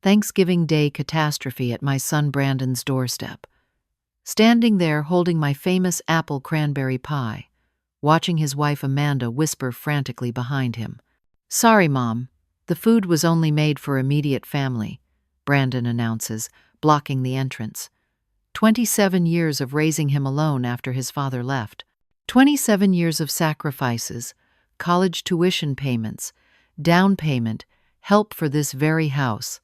Thanksgiving Day catastrophe at my son Brandon's doorstep. Standing there holding my famous apple cranberry pie, watching his wife Amanda whisper frantically behind him. "Sorry, Mom. The food was only made for immediate family," Brandon announces, blocking the entrance. 27 years of raising him alone after his father left. 27 years of sacrifices, college tuition payments, down payment, help for this very house.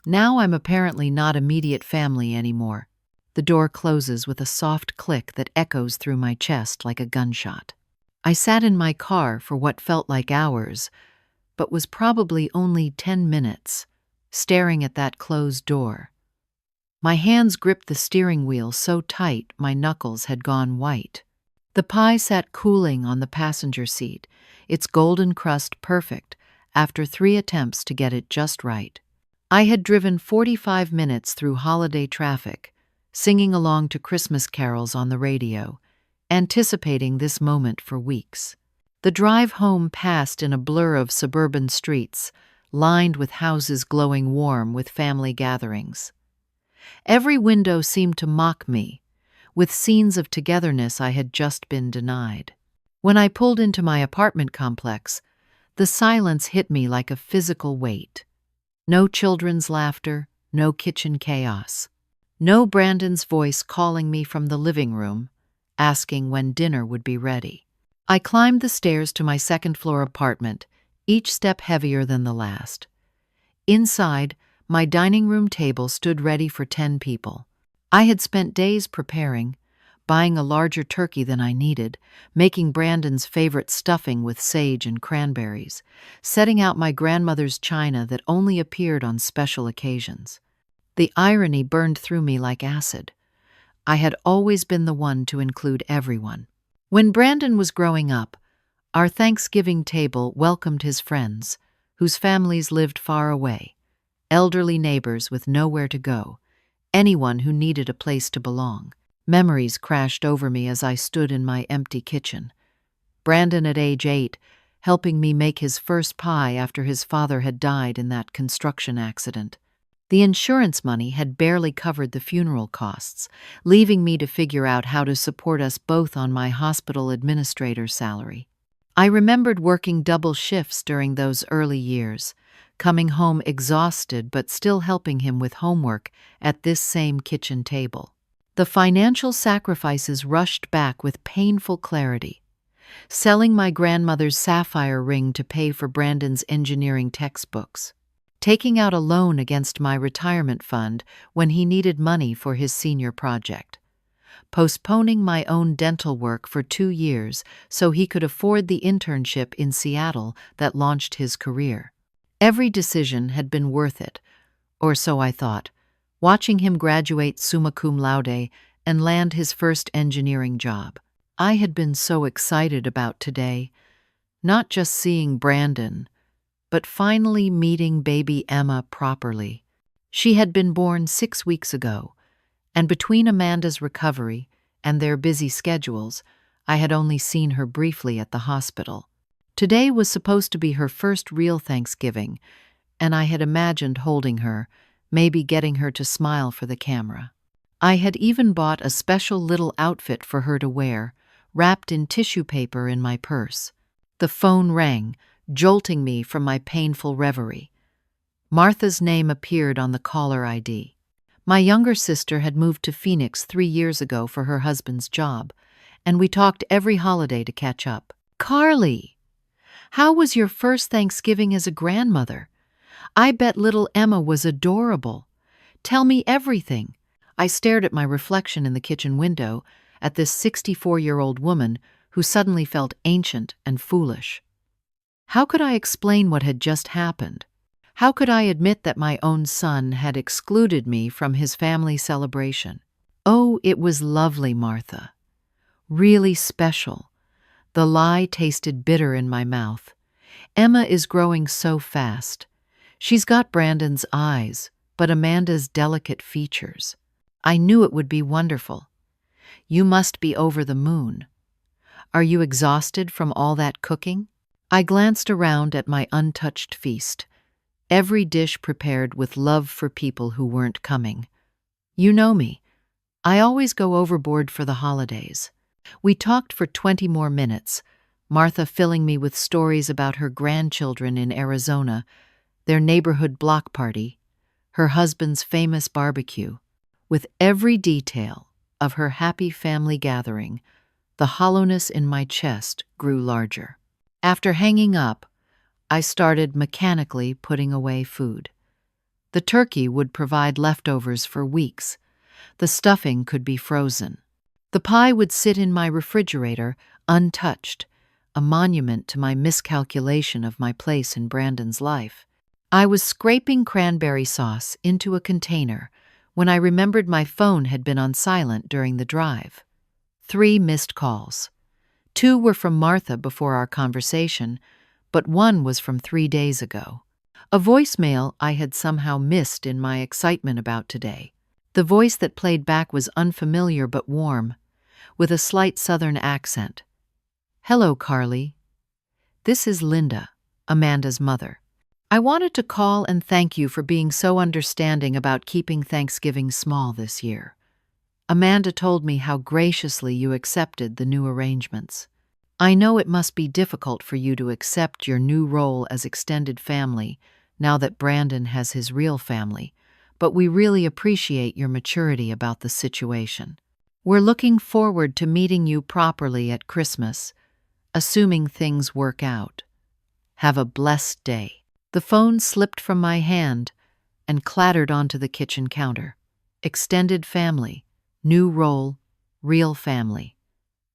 Now I'm apparently not immediate family anymore. The door closes with a soft click that echoes through my chest like a gunshot. I sat in my car for what felt like hours, but was probably only 10 minutes, staring at that closed door. My hands gripped the steering wheel so tight my knuckles had gone white. The pie sat cooling on the passenger seat, its golden crust perfect, after 3 attempts to get it just right. I had driven 45 minutes through holiday traffic, singing along to Christmas carols on the radio, anticipating this moment for weeks. The drive home passed in a blur of suburban streets, lined with houses glowing warm with family gatherings. Every window seemed to mock me, with scenes of togetherness I had just been denied. When I pulled into my apartment complex, the silence hit me like a physical weight. No children's laughter, no kitchen chaos. No Brandon's voice calling me from the living room, asking when dinner would be ready. I climbed the stairs to my second-floor apartment, each step heavier than the last. Inside, my dining room table stood ready for 10 people. I had spent days preparing, buying a larger turkey than I needed, making Brandon's favorite stuffing with sage and cranberries, setting out my grandmother's china that only appeared on special occasions. The irony burned through me like acid. I had always been the one to include everyone. When Brandon was growing up, our Thanksgiving table welcomed his friends, whose families lived far away, elderly neighbors with nowhere to go, anyone who needed a place to belong. Memories crashed over me as I stood in my empty kitchen. Brandon at age 8, helping me make his first pie after his father had died in that construction accident. The insurance money had barely covered the funeral costs, leaving me to figure out how to support us both on my hospital administrator's salary. I remembered working double shifts during those early years, coming home exhausted but still helping him with homework at this same kitchen table. The financial sacrifices rushed back with painful clarity. Selling my grandmother's sapphire ring to pay for Brandon's engineering textbooks. Taking out a loan against my retirement fund when he needed money for his senior project. Postponing my own dental work for 2 years so he could afford the internship in Seattle that launched his career. Every decision had been worth it, or so I thought, watching him graduate summa cum laude and land his first engineering job. I had been so excited about today, not just seeing Brandon, but finally meeting baby Emma properly. She had been born 6 weeks ago, and between Amanda's recovery and their busy schedules, I had only seen her briefly at the hospital. Today was supposed to be her first real Thanksgiving, and I had imagined holding her, maybe getting her to smile for the camera. I had even bought a special little outfit for her to wear, wrapped in tissue paper in my purse. The phone rang, jolting me from my painful reverie. Martha's name appeared on the caller ID. My younger sister had moved to Phoenix 3 years ago for her husband's job, and we talked every holiday to catch up. "Carly, how was your first Thanksgiving as a grandmother? I bet little Emma was adorable. Tell me everything." I stared at my reflection in the kitchen window, at this 64-year-old woman who suddenly felt ancient and foolish. How could I explain what had just happened? How could I admit that my own son had excluded me from his family celebration? Oh, it was lovely, Martha. Really special. The lie tasted bitter in my mouth. Emma is growing so fast. She's got Brandon's eyes, but Amanda's delicate features. I knew it would be wonderful. You must be over the moon. Are you exhausted from all that cooking? I glanced around at my untouched feast. every dish prepared with love for people who weren't coming. You know me. I always go overboard for the holidays. We talked for 20 more minutes, Martha filling me with stories about her grandchildren in Arizona, their neighborhood block party, her husband's famous barbecue. With every detail of her happy family gathering, the hollowness in my chest grew larger. After hanging up, I started mechanically putting away food. The turkey would provide leftovers for weeks. The stuffing could be frozen. The pie would sit in my refrigerator, untouched, a monument to my miscalculation of my place in Brandon's life. I was scraping cranberry sauce into a container when I remembered my phone had been on silent during the drive. 3 missed calls. 2 were from Martha before our conversation, but 1 was from 3 days ago. A voicemail I had somehow missed in my excitement about today. The voice that played back was unfamiliar but warm, with a slight southern accent. "Hello, Carly. This is Linda, Amanda's mother. I wanted to call and thank you for being so understanding about keeping Thanksgiving small this year. Amanda told me how graciously you accepted the new arrangements. I know it must be difficult for you to accept your new role as extended family now that Brandon has his real family, but we really appreciate your maturity about the situation. We're looking forward to meeting you properly at Christmas, assuming things work out. Have a blessed day." The phone slipped from my hand and clattered onto the kitchen counter. Extended family, new role, real family.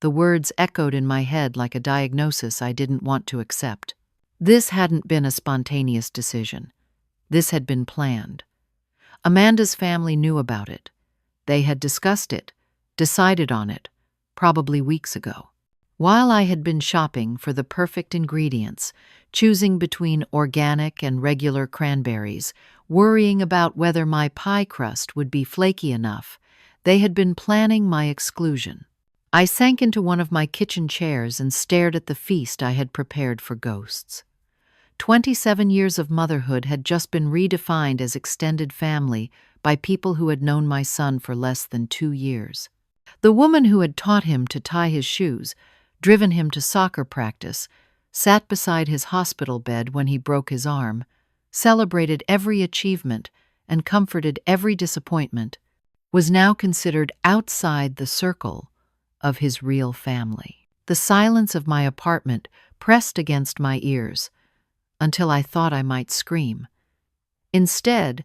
The words echoed in my head like a diagnosis I didn't want to accept. This hadn't been a spontaneous decision. This had been planned. Amanda's family knew about it. They had discussed it, decided on it, probably weeks ago. While I had been shopping for the perfect ingredients, choosing between organic and regular cranberries, worrying about whether my pie crust would be flaky enough, they had been planning my exclusion. I sank into one of my kitchen chairs and stared at the feast I had prepared for ghosts. 27 years of motherhood had just been redefined as extended family by people who had known my son for less than 2 years. The woman who had taught him to tie his shoes, driven him to soccer practice, sat beside his hospital bed when he broke his arm, celebrated every achievement, and comforted every disappointment, was now considered outside the circle of his real family. The silence of my apartment pressed against my ears until I thought I might scream. Instead,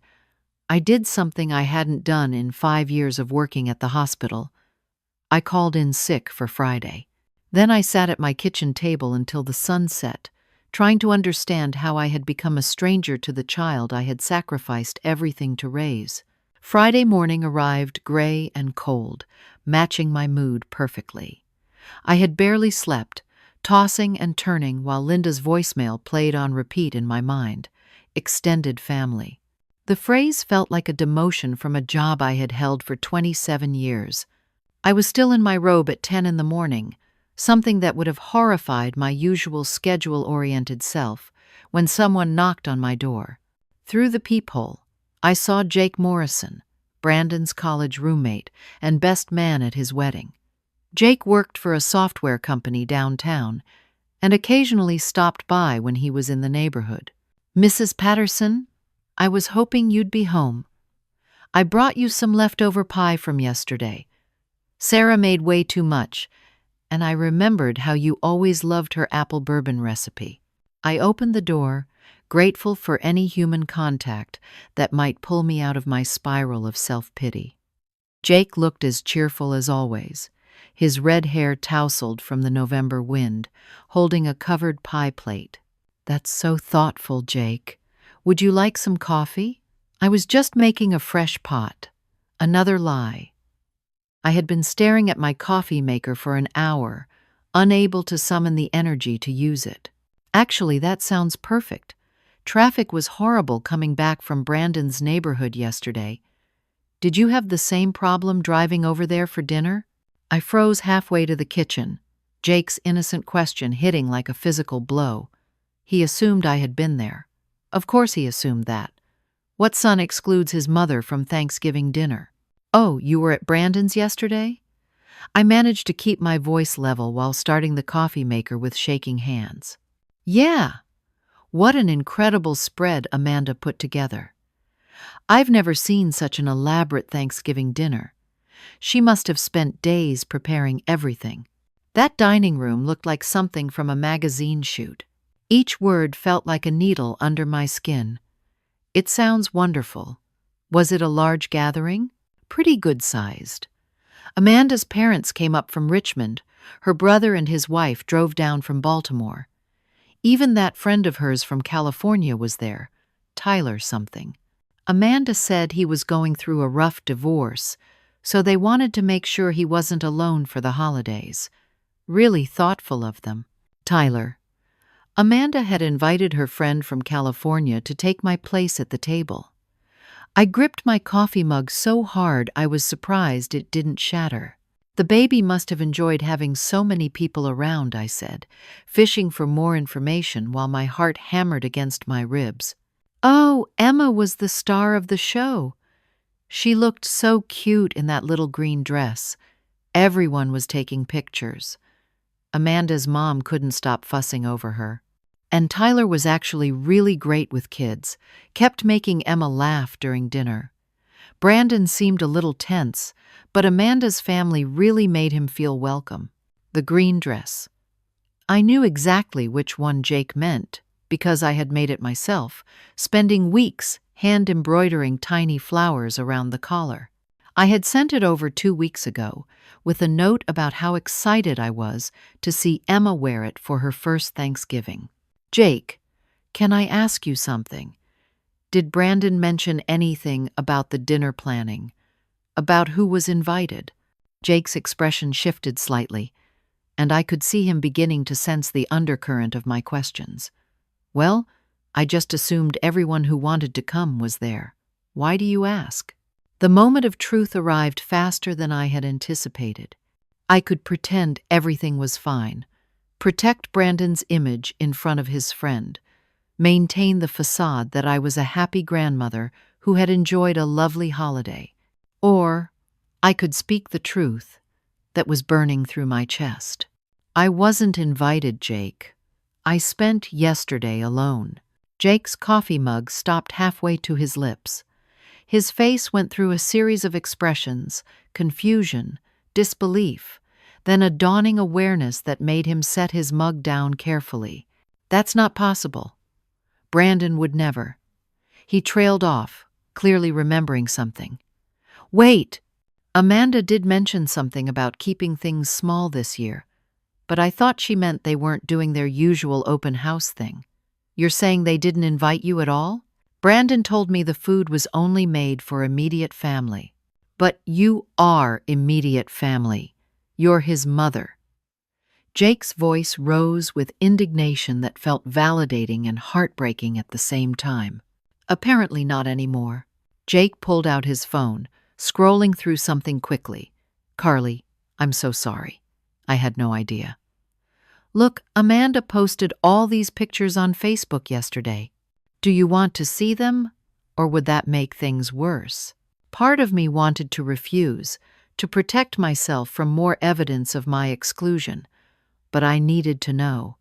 I did something I hadn't done in 5 years of working at the hospital. I called in sick for Friday. Then I sat at my kitchen table until the sun set, trying to understand how I had become a stranger to the child I had sacrificed everything to raise. Friday morning arrived gray and cold, matching my mood perfectly. I had barely slept, tossing and turning while Linda's voicemail played on repeat in my mind. Extended family. The phrase felt like a demotion from a job I had held for 27 years. I was still in my robe at 10 in the morning, something that would have horrified my usual schedule-oriented self, when someone knocked on my door. Through the peephole, I saw Jake Morrison, Brandon's college roommate and best man at his wedding. Jake worked for a software company downtown and occasionally stopped by when he was in the neighborhood. "Mrs. Patterson, I was hoping you'd be home. I brought you some leftover pie from yesterday. Sarah made way too much, and I remembered how you always loved her apple bourbon recipe." I opened the door, grateful for any human contact that might pull me out of my spiral of self-pity. Jake looked as cheerful as always, his red hair tousled from the November wind, holding a covered pie plate. "That's so thoughtful, Jake. Would you like some coffee?" I was just making a fresh pot. Another lie. I had been staring at my coffee maker for an hour, unable to summon the energy to use it. Actually, that sounds perfect. Traffic was horrible coming back from Brandon's neighborhood yesterday. Did you have the same problem driving over there for dinner? I froze halfway to the kitchen, Jake's innocent question hitting like a physical blow. He assumed I had been there. Of course he assumed that. What son excludes his mother from Thanksgiving dinner? Oh, you were at Brandon's yesterday? I managed to keep my voice level while starting the coffee maker with shaking hands. Yeah, what an incredible spread Amanda put together. I've never seen such an elaborate Thanksgiving dinner. She must have spent days preparing everything. That dining room looked like something from a magazine shoot. Each word felt like a needle under my skin. It sounds wonderful. Was it a large gathering? Pretty good-sized. Amanda's parents came up from Richmond. Her brother and his wife drove down from Baltimore. Even that friend of hers from California was there, Tyler something. Amanda said he was going through a rough divorce, so they wanted to make sure he wasn't alone for the holidays. Really thoughtful of them. Tyler. Amanda had invited her friend from California to take my place at the table. I gripped my coffee mug so hard I was surprised it didn't shatter. The baby must have enjoyed having so many people around, I said, fishing for more information while my heart hammered against my ribs. Oh, Emma was the star of the show. She looked so cute in that little green dress. Everyone was taking pictures. Amanda's mom couldn't stop fussing over her. And Tyler was actually really great with kids, kept making Emma laugh during dinner. Brandon seemed a little tense, but Amanda's family really made him feel welcome. The green dress. I knew exactly which one Jake meant, because I had made it myself, spending weeks hand-embroidering tiny flowers around the collar. I had sent it over 2 weeks ago, with a note about how excited I was to see Emma wear it for her first Thanksgiving. Jake, can I ask you something? Did Brandon mention anything about the dinner planning? About who was invited? Jake's expression shifted slightly, and I could see him beginning to sense the undercurrent of my questions. Well, I just assumed everyone who wanted to come was there. Why do you ask? The moment of truth arrived faster than I had anticipated. I could pretend everything was fine, protect Brandon's image in front of his friend, maintain the facade that I was a happy grandmother who had enjoyed a lovely holiday. Or I could speak the truth that was burning through my chest. I wasn't invited, Jake. I spent yesterday alone. Jake's coffee mug stopped halfway to his lips. His face went through a series of expressions: confusion, disbelief, then a dawning awareness that made him set his mug down carefully. That's not possible. Brandon would never. He trailed off, clearly remembering something. Wait! Amanda did mention something about keeping things small this year, but I thought she meant they weren't doing their usual open house thing. You're saying they didn't invite you at all? Brandon told me the food was only made for immediate family. But you are immediate family. You're his mother. Jake's voice rose with indignation that felt validating and heartbreaking at the same time. Apparently not anymore. Jake pulled out his phone, scrolling through something quickly. Carly, I'm so sorry. I had no idea. Look, Amanda posted all these pictures on Facebook yesterday. Do you want to see them, or would that make things worse? Part of me wanted to refuse, to protect myself from more evidence of my exclusion, but I needed to know.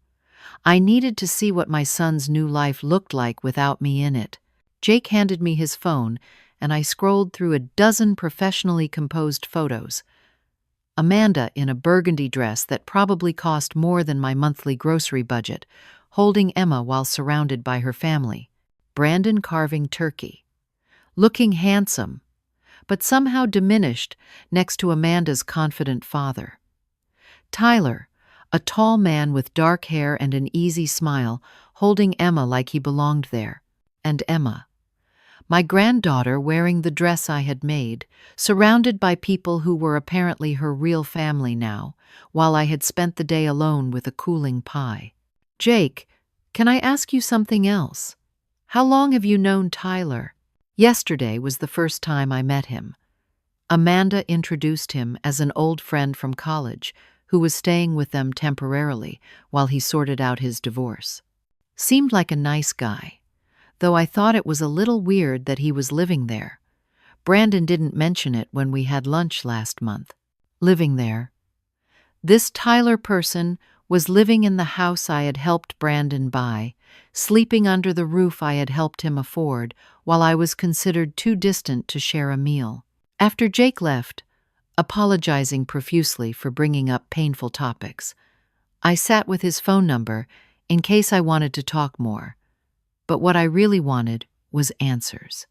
I needed to see what my son's new life looked like without me in it. Jake handed me his phone, and I scrolled through a dozen professionally composed photos. Amanda in a burgundy dress that probably cost more than my monthly grocery budget, holding Emma while surrounded by her family. Brandon carving turkey. Looking handsome, but somehow diminished next to Amanda's confident father. Tyler, a tall man with dark hair and an easy smile, holding Emma like he belonged there. And Emma, my granddaughter wearing the dress I had made, surrounded by people who were apparently her real family now, while I had spent the day alone with a cooling pie. Jake, can I ask you something else? How long have you known Tyler? Yesterday was the first time I met him. Amanda introduced him as an old friend from college who was staying with them temporarily while he sorted out his divorce. Seemed like a nice guy. though I thought it was a little weird that he was living there. Brandon didn't mention it when we had lunch last month. Living there. This Tyler person was living in the house I had helped Brandon buy, sleeping under the roof I had helped him afford, while I was considered too distant to share a meal. After Jake left, apologizing profusely for bringing up painful topics, I sat with his phone number in case I wanted to talk more. But what I really wanted was answers.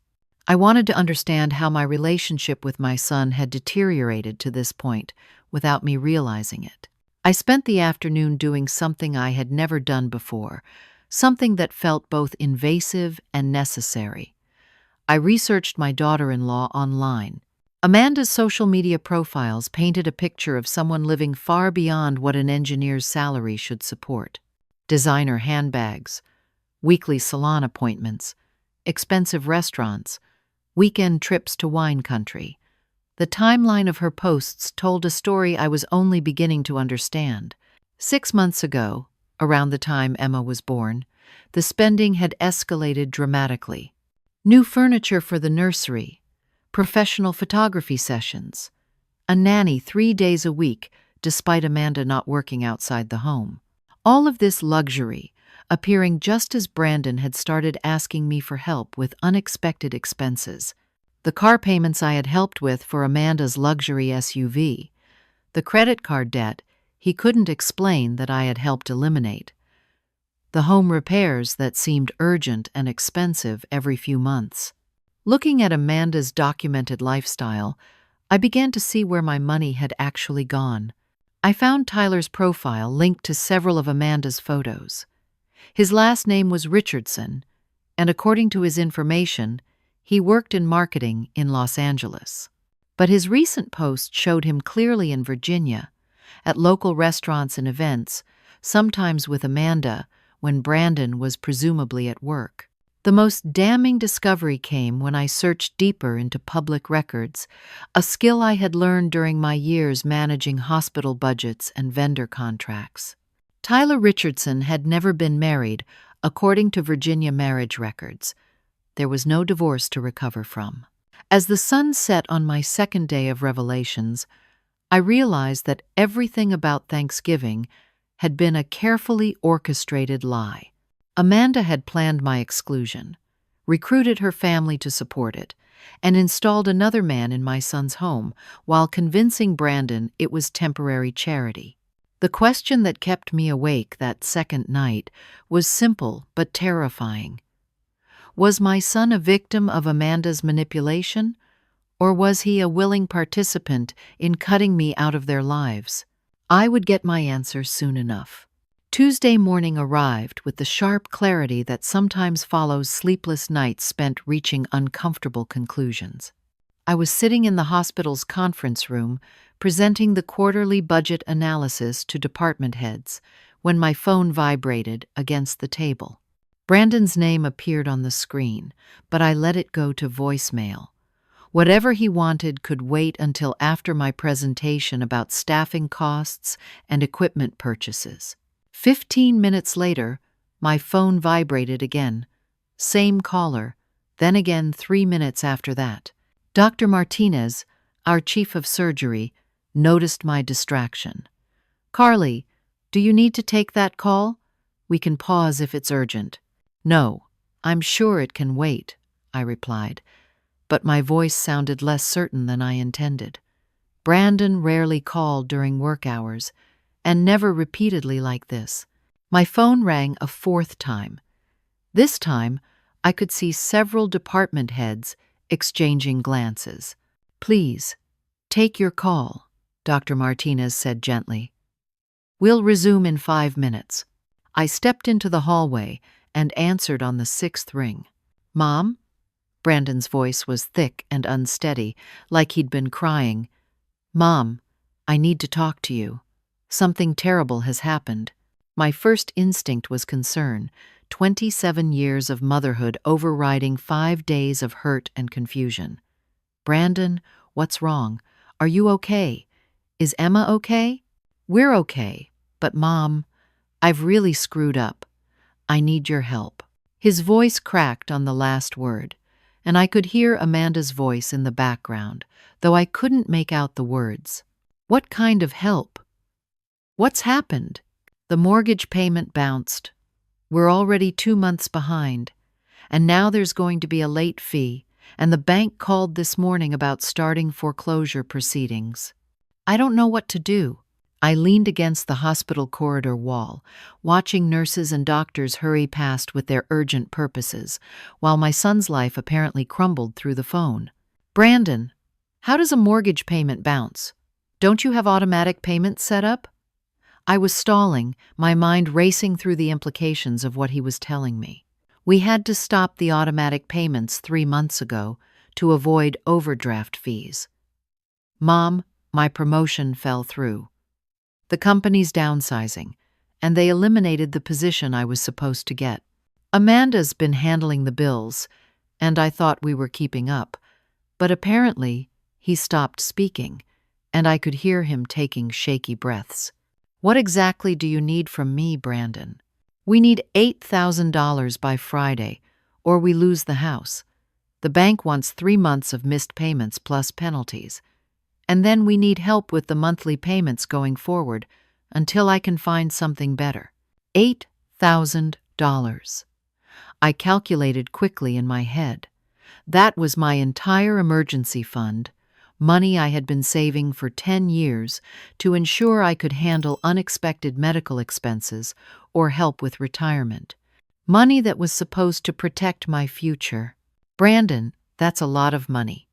I wanted to understand how my relationship with my son had deteriorated to this point without me realizing it. I spent the afternoon doing something I had never done before, something that felt both invasive and necessary. I researched my daughter-in-law online. Amanda's social media profiles painted a picture of someone living far beyond what an engineer's salary should support. Designer handbags, weekly salon appointments, expensive restaurants, weekend trips to wine country. The timeline of her posts told a story I was only beginning to understand. 6 months ago, around the time Emma was born, the spending had escalated dramatically. New furniture for the nursery, professional photography sessions, a nanny 3 days a week despite Amanda not working outside the home. All of this luxury appearing just as Brandon had started asking me for help with unexpected expenses. The car payments I had helped with for Amanda's luxury SUV, the credit card debt he couldn't explain that I had helped eliminate, the home repairs that seemed urgent and expensive every few months. Looking at Amanda's documented lifestyle, I began to see where my money had actually gone. I found Tyler's profile linked to several of Amanda's photos. His last name was Richardson, and according to his information, he worked in marketing in Los Angeles. But his recent post showed him clearly in Virginia, at local restaurants and events, sometimes with Amanda, when Brandon was presumably at work. The most damning discovery came when I searched deeper into public records, a skill I had learned during my years managing hospital budgets and vendor contracts. Tyler Richardson had never been married, according to Virginia marriage records. There was no divorce to recover from. As the sun set on my second day of revelations, I realized that everything about Thanksgiving had been a carefully orchestrated lie. Amanda had planned my exclusion, recruited her family to support it, and installed another man in my son's home while convincing Brandon it was temporary charity. The question that kept me awake that second night was simple but terrifying. Was my son a victim of Amanda's manipulation, or was he a willing participant in cutting me out of their lives? I would get my answer soon enough. Tuesday morning arrived with the sharp clarity that sometimes follows sleepless nights spent reaching uncomfortable conclusions. I was sitting in the hospital's conference room, presenting the quarterly budget analysis to department heads, when my phone vibrated against the table. Brandon's name appeared on the screen, but I let it go to voicemail. Whatever he wanted could wait until after my presentation about staffing costs and equipment purchases. 15 minutes later, my phone vibrated again. Same caller, then again 3 minutes after that. Dr. Martinez, our chief of surgery, noticed my distraction. "Carly, do you need to take that call? We can pause if it's urgent." "No, I'm sure it can wait," I replied, but my voice sounded less certain than I intended. Brandon rarely called during work hours, and never repeatedly like this. My phone rang a fourth time. This time, I could see several department heads exchanging glances. "Please, take your call," Dr. Martinez said gently. "We'll resume in 5 minutes." I stepped into the hallway and answered on the 6th ring. "Mom?" Brandon's voice was thick and unsteady, like he'd been crying. "Mom, I need to talk to you. Something terrible has happened." My first instinct was concern, 27 years of motherhood overriding 5 days of hurt and confusion. "Brandon, what's wrong? Are you okay? Is Emma okay?" "We're okay, but Mom, I've really screwed up. I need your help." His voice cracked on the last word, and I could hear Amanda's voice in the background, though I couldn't make out the words. What kind of help? What's happened? The mortgage payment bounced. We're already 2 months behind, and now there's going to be a late fee, and the bank called this morning about starting foreclosure proceedings. I don't know what to do. I leaned against the hospital corridor wall, watching nurses and doctors hurry past with their urgent purposes, while my son's life apparently crumbled through the phone. Brandon, how does a mortgage payment bounce? Don't you have automatic payments set up? I was stalling, my mind racing through the implications of what he was telling me. We had to stop the automatic payments 3 months ago to avoid overdraft fees. Mom, my promotion fell through. The company's downsizing, and they eliminated the position I was supposed to get. Amanda's been handling the bills, and I thought we were keeping up, but apparently he stopped speaking, and I could hear him taking shaky breaths. What exactly do you need from me, Brandon? We need $8,000 by Friday, or we lose the house. The bank wants 3 months of missed payments plus penalties. And then we need help with the monthly payments going forward until I can find something better. $8,000. I calculated quickly in my head. That was my entire emergency fund, money I had been saving for 10 years to ensure I could handle unexpected medical expenses or help with retirement. Money that was supposed to protect my future. Brandon, that's a lot of money.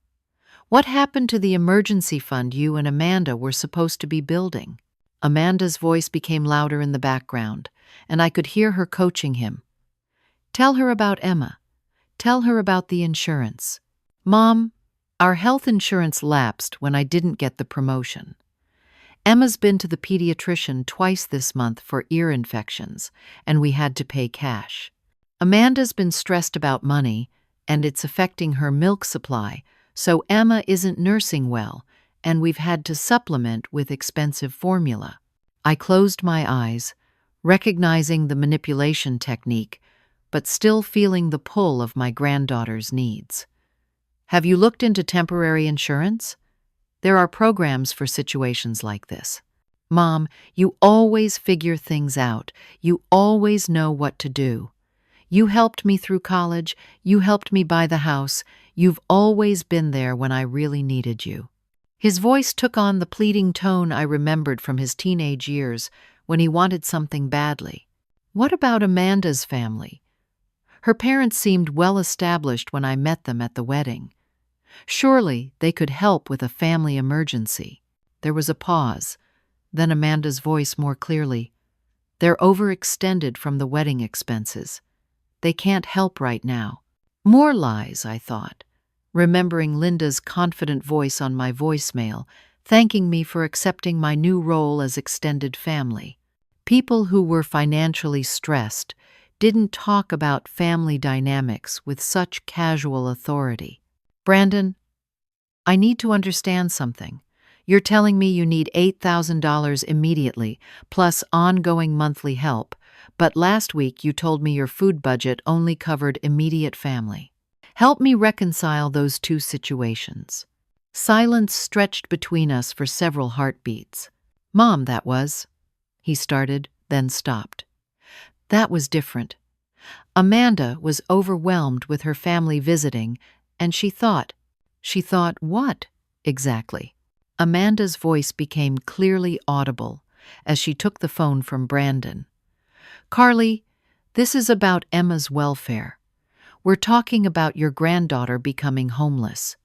What happened to the emergency fund you and Amanda were supposed to be building? Amanda's voice became louder in the background, and I could hear her coaching him. Tell her about Emma. Tell her about the insurance. Mom, our health insurance lapsed when I didn't get the promotion. Emma's been to the pediatrician twice this month for ear infections, and we had to pay cash. Amanda's been stressed about money, and it's affecting her milk supply, so Emma isn't nursing well, and we've had to supplement with expensive formula. I closed my eyes, recognizing the manipulation technique, but still feeling the pull of my granddaughter's needs. Have you looked into temporary insurance? There are programs for situations like this. Mom, you always figure things out. You always know what to do. You helped me through college. You helped me buy the house. You've always been there when I really needed you. His voice took on the pleading tone I remembered from his teenage years when he wanted something badly. What about Amanda's family? Her parents seemed well established when I met them at the wedding. Surely they could help with a family emergency. There was a pause, then Amanda's voice more clearly. They're overextended from the wedding expenses. They can't help right now. More lies, I thought, remembering Linda's confident voice on my voicemail, thanking me for accepting my new role as extended family. People who were financially stressed didn't talk about family dynamics with such casual authority. Brandon, I need to understand something. You're telling me you need $8,000 immediately, plus ongoing monthly help, but last week you told me your food budget only covered immediate family. Help me reconcile those two situations. Silence stretched between us for several heartbeats. Mom, that was. He started, then stopped. That was different. Amanda was overwhelmed with her family visiting, and she thought what, exactly? Amanda's voice became clearly audible as she took the phone from Brandon. Carly, this is about Emma's welfare. We're talking about your granddaughter becoming homeless.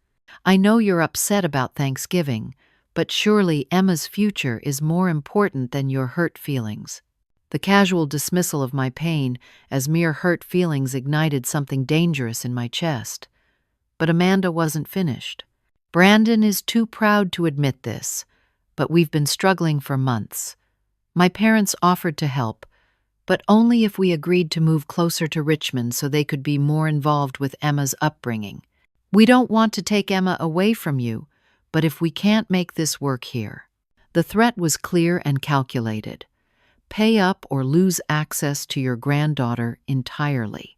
I know you're upset about Thanksgiving, but surely Emma's future is more important than your hurt feelings. The casual dismissal of my pain as mere hurt feelings ignited something dangerous in my chest. But Amanda wasn't finished. Brandon is too proud to admit this, but we've been struggling for months. My parents offered to help, but only if we agreed to move closer to Richmond so they could be more involved with Emma's upbringing. We don't want to take Emma away from you, but if we can't make this work here. The threat was clear and calculated. Pay up or lose access to your granddaughter entirely.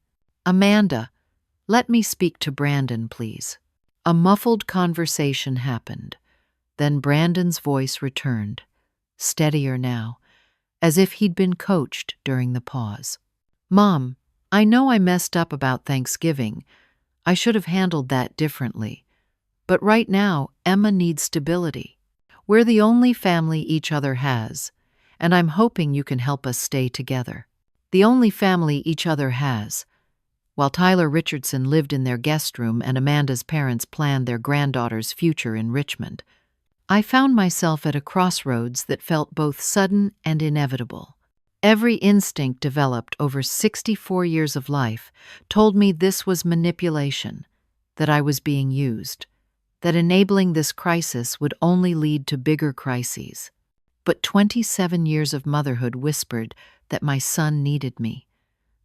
Amanda, let me speak to Brandon, please. A muffled conversation happened. Then Brandon's voice returned, steadier now, as if he'd been coached during the pause. Mom, I know I messed up about Thanksgiving. I should have handled that differently. But right now, Emma needs stability. We're the only family each other has, and I'm hoping you can help us stay together. The only family each other has. While Tyler Richardson lived in their guest room and Amanda's parents planned their granddaughter's future in Richmond, I found myself at a crossroads that felt both sudden and inevitable. Every instinct developed over 64 years of life told me this was manipulation, that I was being used, that enabling this crisis would only lead to bigger crises. But 27 years of motherhood whispered that my son needed me,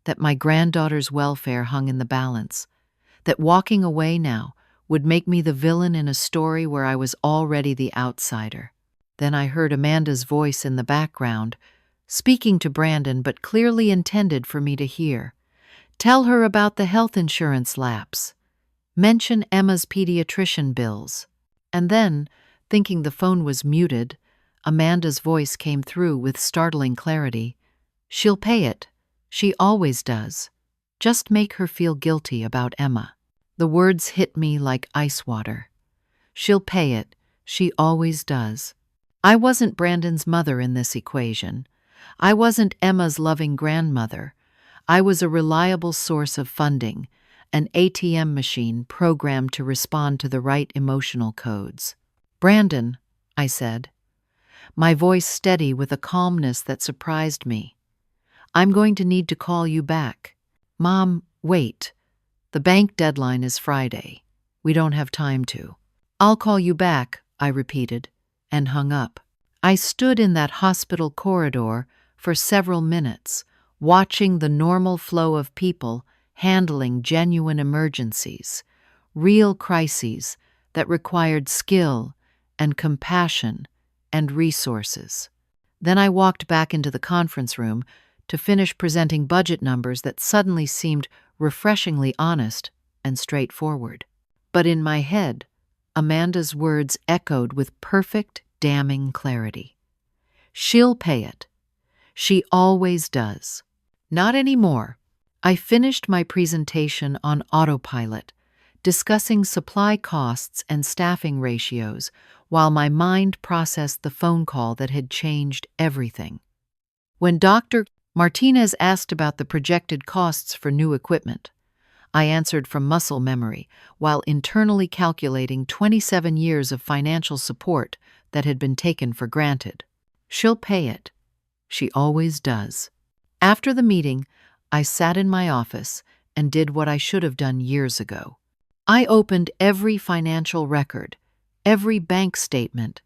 that my granddaughter's welfare hung in the balance, that walking away now would make me the villain in a story where I was already the outsider. Then I heard Amanda's voice in the background, speaking to Brandon but clearly intended for me to hear. Tell her about the health insurance lapse. Mention Emma's pediatrician bills. And then, thinking the phone was muted, Amanda's voice came through with startling clarity. She'll pay it. She always does. Just make her feel guilty about Emma. The words hit me like ice water. She'll pay it. She always does. I wasn't Brandon's mother in this equation. I wasn't Emma's loving grandmother. I was a reliable source of funding, an ATM machine programmed to respond to the right emotional codes. Brandon, I said, my voice steady with a calmness that surprised me. I'm going to need to call you back. Mom, wait. The bank deadline is Friday. We don't have time to. I'll call you back, I repeated, and hung up. I stood in that hospital corridor for several minutes, watching the normal flow of people handling genuine emergencies, real crises that required skill and compassion and resources. Then I walked back into the conference room to finish presenting budget numbers that suddenly seemed refreshingly honest and straightforward. But in my head, Amanda's words echoed with perfect, damning clarity. She'll pay it. She always does. Not anymore. I finished my presentation on autopilot, discussing supply costs and staffing ratios, while my mind processed the phone call that had changed everything. When Dr. Martinez asked about the projected costs for new equipment, I answered from muscle memory while internally calculating 27 years of financial support that had been taken for granted. She'll pay it. She always does. After the meeting, I sat in my office and did what I should have done years ago. I opened every financial record, every bank statement,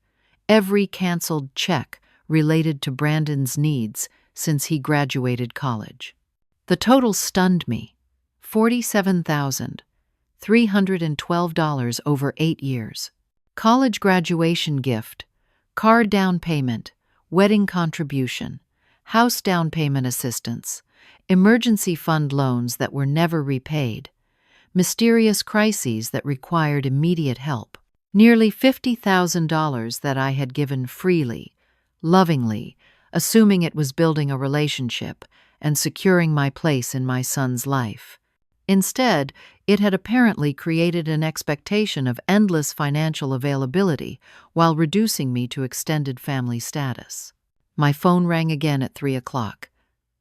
every canceled check related to Brandon's needs since he graduated college. The total stunned me. $47,312 over 8 years. College graduation gift, car down payment, wedding contribution, house down payment assistance, emergency fund loans that were never repaid, mysterious crises that required immediate help, nearly $50,000 that I had given freely, lovingly, assuming it was building a relationship and securing my place in my son's life. Instead, it had apparently created an expectation of endless financial availability while reducing me to extended family status. My phone rang again at 3 o'clock.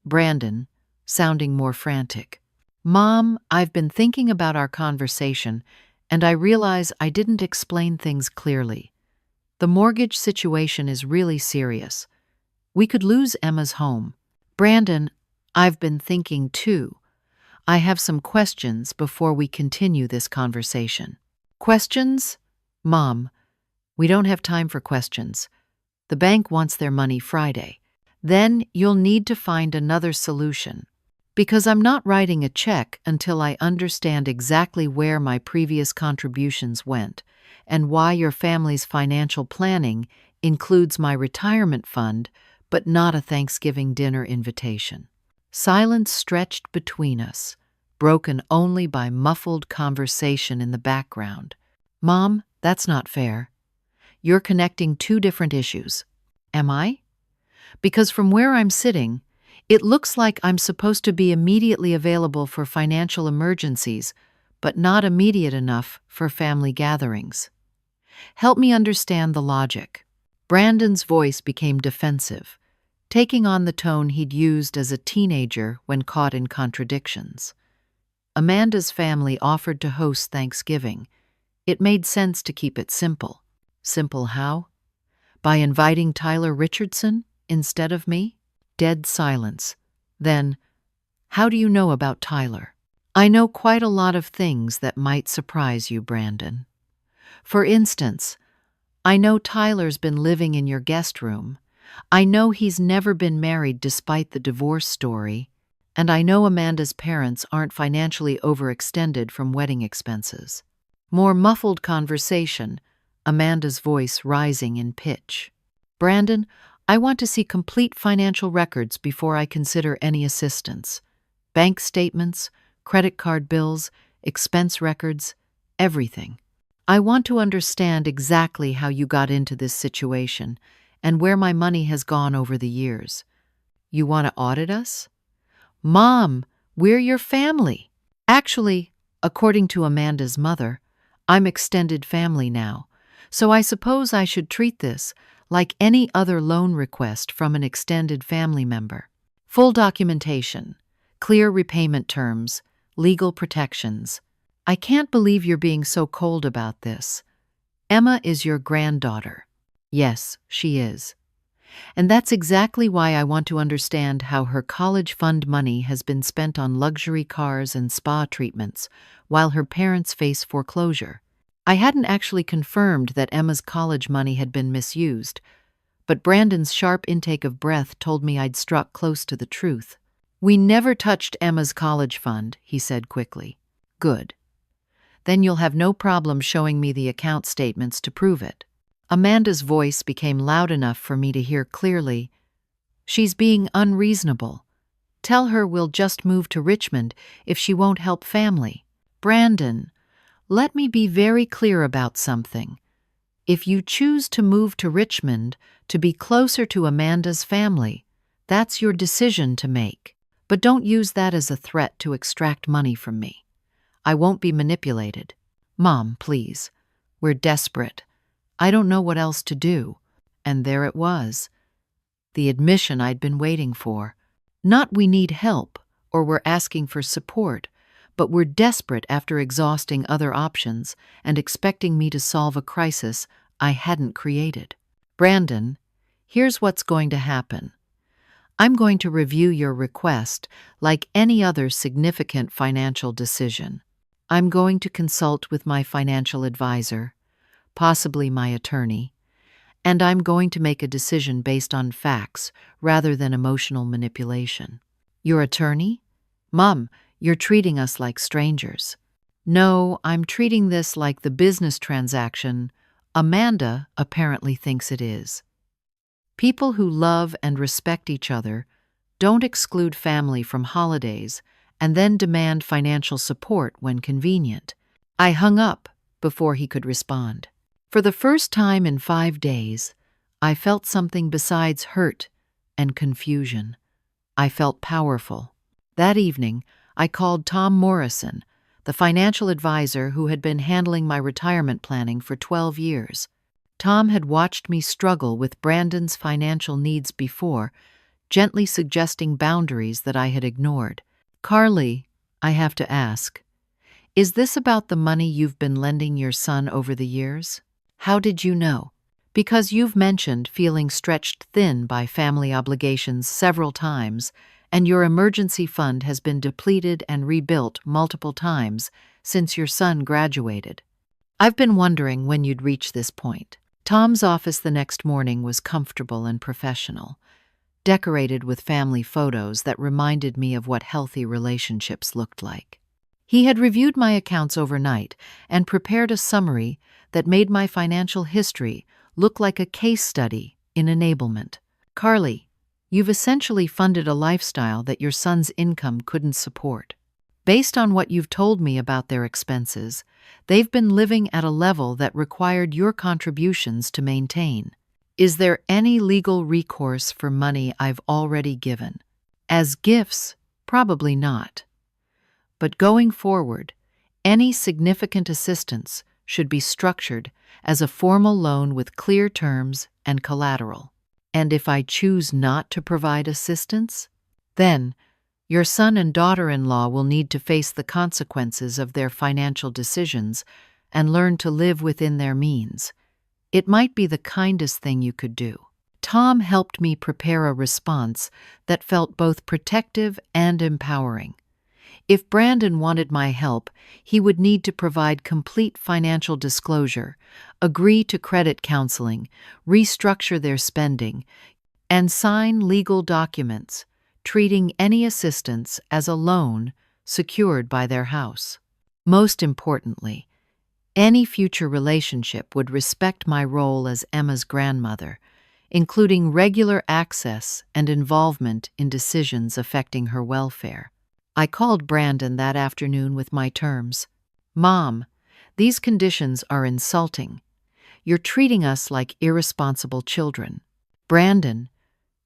Brandon, sounding more frantic. Mom, I've been thinking about our conversation, and I realize I didn't explain things clearly. The mortgage situation is really serious. We could lose Emma's home. Brandon, I've been thinking too. I have some questions before we continue this conversation. Questions? Mom, we don't have time for questions. The bank wants their money Friday. Then you'll need to find another solution. Because I'm not writing a check until I understand exactly where my previous contributions went and why your family's financial planning includes my retirement fund but not a Thanksgiving dinner invitation. Silence stretched between us, broken only by muffled conversation in the background. Mom, that's not fair. You're connecting two different issues. Am I? Because from where I'm sitting, it looks like I'm supposed to be immediately available for financial emergencies, but not immediate enough for family gatherings. Help me understand the logic. Brandon's voice became defensive, taking on the tone he'd used as a teenager when caught in contradictions. Amanda's family offered to host Thanksgiving. It made sense to keep it simple. Simple how? By inviting Tyler Richardson instead of me? Dead silence. Then, how do you know about Tyler? I know quite a lot of things that might surprise you, Brandon. For instance, I know Tyler's been living in your guest room. I know he's never been married despite the divorce story. And I know Amanda's parents aren't financially overextended from wedding expenses. More muffled conversation, Amanda's voice rising in pitch. Brandon, I want to see complete financial records before I consider any assistance. Bank statements, credit card bills, expense records, everything. I want to understand exactly how you got into this situation and where my money has gone over the years. You want to audit us? Mom, we're your family. Actually, according to Amanda's mother, I'm extended family now, so I suppose I should treat this like any other loan request from an extended family member. Full documentation, clear repayment terms, legal protections. I can't believe you're being so cold about this. Emma is your granddaughter. Yes, she is. And that's exactly why I want to understand how her college fund money has been spent on luxury cars and spa treatments while her parents face foreclosure. I hadn't actually confirmed that Emma's college money had been misused, but Brandon's sharp intake of breath told me I'd struck close to the truth. We never touched Emma's college fund, he said quickly. Good. Then you'll have no problem showing me the account statements to prove it. Amanda's voice became loud enough for me to hear clearly. She's being unreasonable. Tell her we'll just move to Richmond if she won't help family. Brandon, let me be very clear about something. If you choose to move to Richmond to be closer to Amanda's family, that's your decision to make. But don't use that as a threat to extract money from me. I won't be manipulated. Mom, please. We're desperate. I don't know what else to do. And there it was. The admission I'd been waiting for. Not we need help or we're asking for support, but we're desperate after exhausting other options and expecting me to solve a crisis I hadn't created. Brandon, here's what's going to happen. I'm going to review your request like any other significant financial decision. I'm going to consult with my financial advisor, possibly my attorney, and I'm going to make a decision based on facts rather than emotional manipulation. Your attorney? Mom, you're treating us like strangers. No, I'm treating this like the business transaction Amanda apparently thinks it is. People who love and respect each other don't exclude family from holidays and then demand financial support when convenient. I hung up before he could respond. For the first time in 5 days, I felt something besides hurt and confusion. I felt powerful. That evening, I called Tom Morrison, the financial advisor who had been handling my retirement planning for 12 years. Tom had watched me struggle with Brandon's financial needs before, gently suggesting boundaries that I had ignored. Carly, I have to ask, is this about the money you've been lending your son over the years? How did you know? Because you've mentioned feeling stretched thin by family obligations several times, and your emergency fund has been depleted and rebuilt multiple times since your son graduated. I've been wondering when you'd reach this point. Tom's office the next morning was comfortable and professional, decorated with family photos that reminded me of what healthy relationships looked like. He had reviewed my accounts overnight and prepared a summary that made my financial history look like a case study in enablement. Carly, you've essentially funded a lifestyle that your son's income couldn't support. Based on what you've told me about their expenses, they've been living at a level that required your contributions to maintain. Is there any legal recourse for money I've already given? As gifts, probably not. But going forward, any significant assistance should be structured as a formal loan with clear terms and collateral. And if I choose not to provide assistance, then your son and daughter-in-law will need to face the consequences of their financial decisions and learn to live within their means. It might be the kindest thing you could do. Tom helped me prepare a response that felt both protective and empowering. If Brandon wanted my help, he would need to provide complete financial disclosure, agree to credit counseling, restructure their spending, and sign legal documents, treating any assistance as a loan secured by their house. Most importantly, any future relationship would respect my role as Emma's grandmother, including regular access and involvement in decisions affecting her welfare. I called Brandon that afternoon with my terms. "Mom, these conditions are insulting. You're treating us like irresponsible children. Brandon,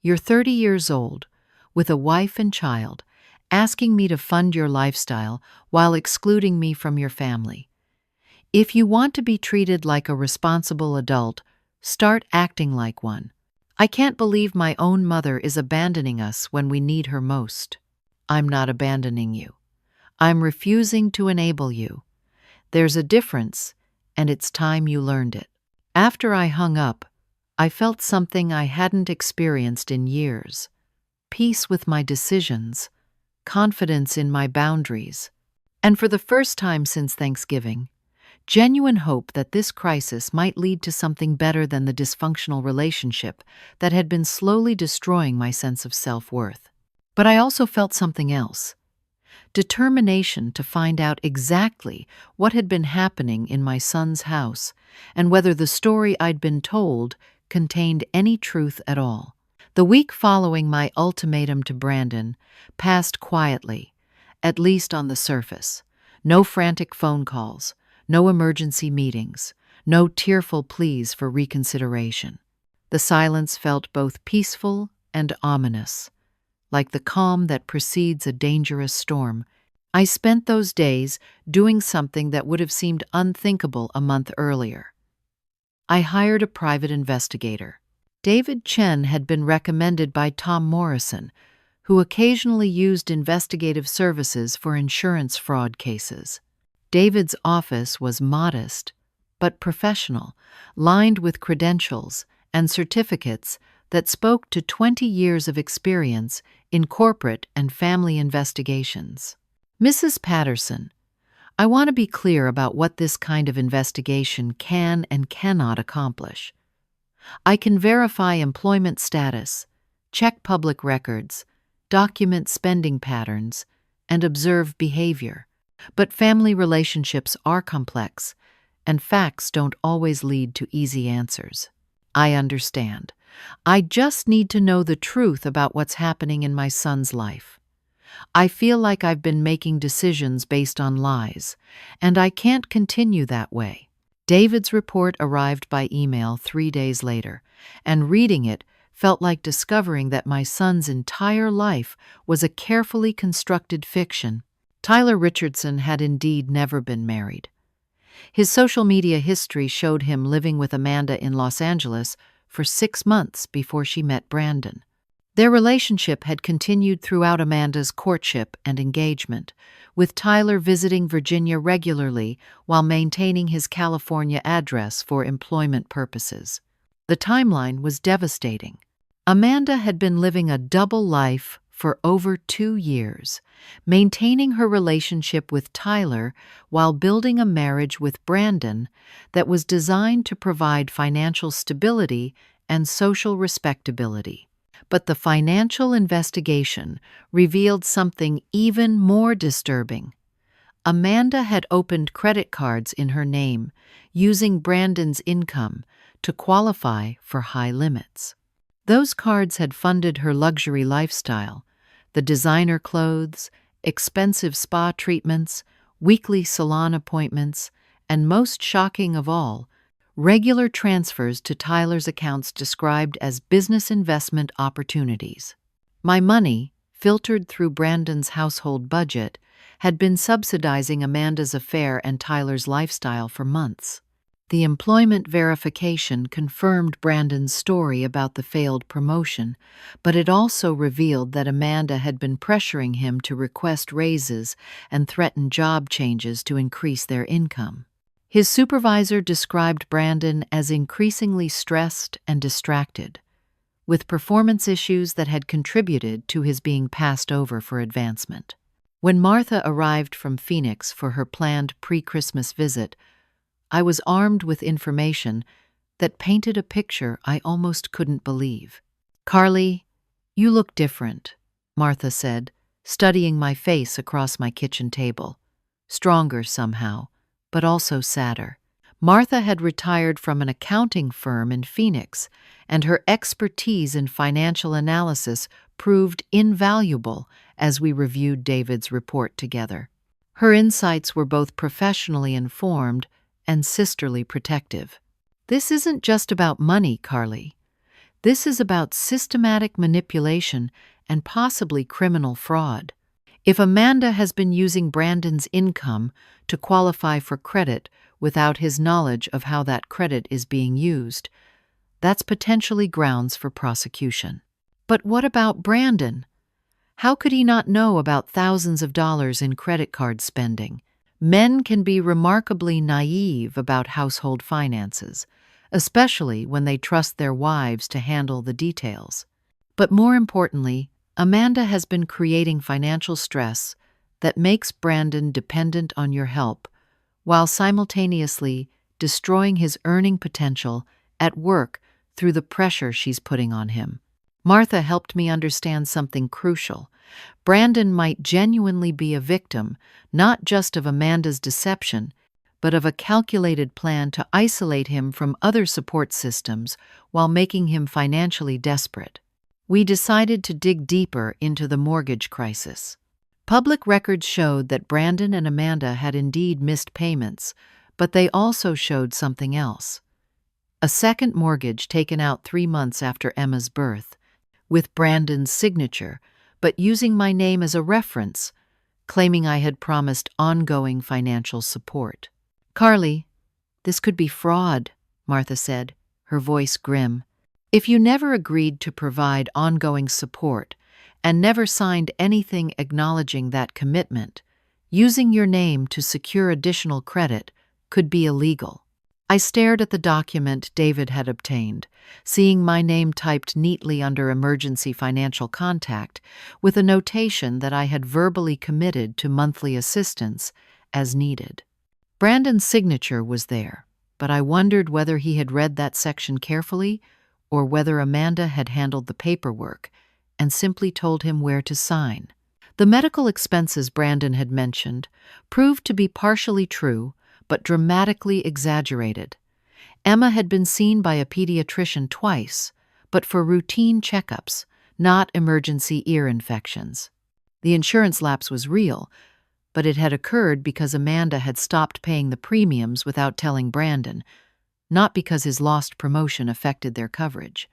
you're 30 years old, with a wife and child, asking me to fund your lifestyle while excluding me from your family. If you want to be treated like a responsible adult, start acting like one. I can't believe my own mother is abandoning us when we need her most. I'm not abandoning you. I'm refusing to enable you. There's a difference, and it's time you learned it." After I hung up, I felt something I hadn't experienced in years: peace with my decisions, confidence in my boundaries, and for the first time since Thanksgiving, genuine hope that this crisis might lead to something better than the dysfunctional relationship that had been slowly destroying my sense of self-worth. But I also felt something else: determination to find out exactly what had been happening in my son's house and whether the story I'd been told contained any truth at all. The week following my ultimatum to Brandon passed quietly, at least on the surface. No frantic phone calls, no emergency meetings, no tearful pleas for reconsideration. The silence felt both peaceful and ominous, like the calm that precedes a dangerous storm. I spent those days doing something that would have seemed unthinkable a month earlier. I hired a private investigator. David Chen had been recommended by Tom Morrison, who occasionally used investigative services for insurance fraud cases. David's office was modest, but professional, lined with credentials and certificates that spoke to 20 years of experience in corporate and family investigations. "Mrs. Patterson, I want to be clear about what this kind of investigation can and cannot accomplish. I can verify employment status, check public records, document spending patterns, and observe behavior. But family relationships are complex, and facts don't always lead to easy answers. I understand. I just need to know the truth about what's happening in my son's life. I feel like I've been making decisions based on lies, and I can't continue that way." David's report arrived by email 3 days later, and reading it felt like discovering that my son's entire life was a carefully constructed fiction. Tyler Richardson had indeed never been married. His social media history showed him living with Amanda in Los Angeles for 6 months before she met Brandon. Their relationship had continued throughout Amanda's courtship and engagement, with Tyler visiting Virginia regularly while maintaining his California address for employment purposes. The timeline was devastating. Amanda had been living a double life for over 2 years, maintaining her relationship with Tyler while building a marriage with Brandon that was designed to provide financial stability and social respectability. But the financial investigation revealed something even more disturbing. Amanda had opened credit cards in her name, using Brandon's income to qualify for high limits. Those cards had funded her luxury lifestyle, the designer clothes, expensive spa treatments, weekly salon appointments, and most shocking of all, regular transfers to Tyler's accounts described as business investment opportunities. My money, filtered through Brandon's household budget, had been subsidizing Amanda's affair and Tyler's lifestyle for months. The employment verification confirmed Brandon's story about the failed promotion, but it also revealed that Amanda had been pressuring him to request raises and threaten job changes to increase their income. His supervisor described Brandon as increasingly stressed and distracted, with performance issues that had contributed to his being passed over for advancement. When Martha arrived from Phoenix for her planned pre-Christmas visit, I was armed with information that painted a picture I almost couldn't believe. "Carly, you look different," Martha said, studying my face across my kitchen table. Stronger somehow, but also sadder. Martha had retired from an accounting firm in Phoenix, and her expertise in financial analysis proved invaluable as we reviewed David's report together. Her insights were both professionally informed and sisterly protective. "This isn't just about money, Carly. This is about systematic manipulation and possibly criminal fraud. If Amanda has been using Brandon's income to qualify for credit without his knowledge of how that credit is being used, that's potentially grounds for prosecution." But what about Brandon? How could he not know about thousands of dollars in credit card spending? Men can be remarkably naive about household finances, especially when they trust their wives to handle the details. But more importantly, Amanda has been creating financial stress that makes Brandon dependent on your help, while simultaneously destroying his earning potential at work through the pressure she's putting on him. Martha helped me understand something crucial. Brandon might genuinely be a victim, not just of Amanda's deception, but of a calculated plan to isolate him from other support systems while making him financially desperate. We decided to dig deeper into the mortgage crisis. Public records showed that Brandon and Amanda had indeed missed payments, but they also showed something else. A second mortgage taken out 3 months after Emma's birth, with Brandon's signature, but using my name as a reference, claiming I had promised ongoing financial support. "Carly, this could be fraud," Martha said, her voice grim. "If you never agreed to provide ongoing support and never signed anything acknowledging that commitment, using your name to secure additional credit could be illegal." I stared at the document David had obtained, seeing my name typed neatly under emergency financial contact, with a notation that I had verbally committed to monthly assistance as needed. Brandon's signature was there, but I wondered whether he had read that section carefully or whether Amanda had handled the paperwork and simply told him where to sign. The medical expenses Brandon had mentioned proved to be partially true, but dramatically exaggerated. Emma had been seen by a pediatrician twice, but for routine checkups, not emergency ear infections. The insurance lapse was real, but it had occurred because Amanda had stopped paying the premiums without telling Brandon, not because his lost promotion affected their coverage.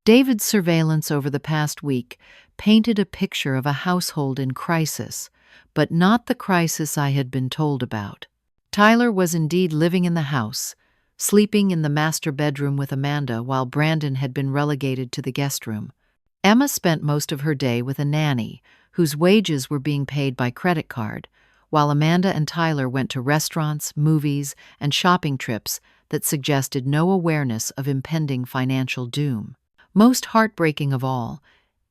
David's surveillance over the past week painted a picture of a household in crisis, but not the crisis I had been told about. Tyler was indeed living in the house, sleeping in the master bedroom with Amanda while Brandon had been relegated to the guest room. Emma spent most of her day with a nanny, whose wages were being paid by credit card, while Amanda and Tyler went to restaurants, movies, and shopping trips that suggested no awareness of impending financial doom. Most heartbreaking of all,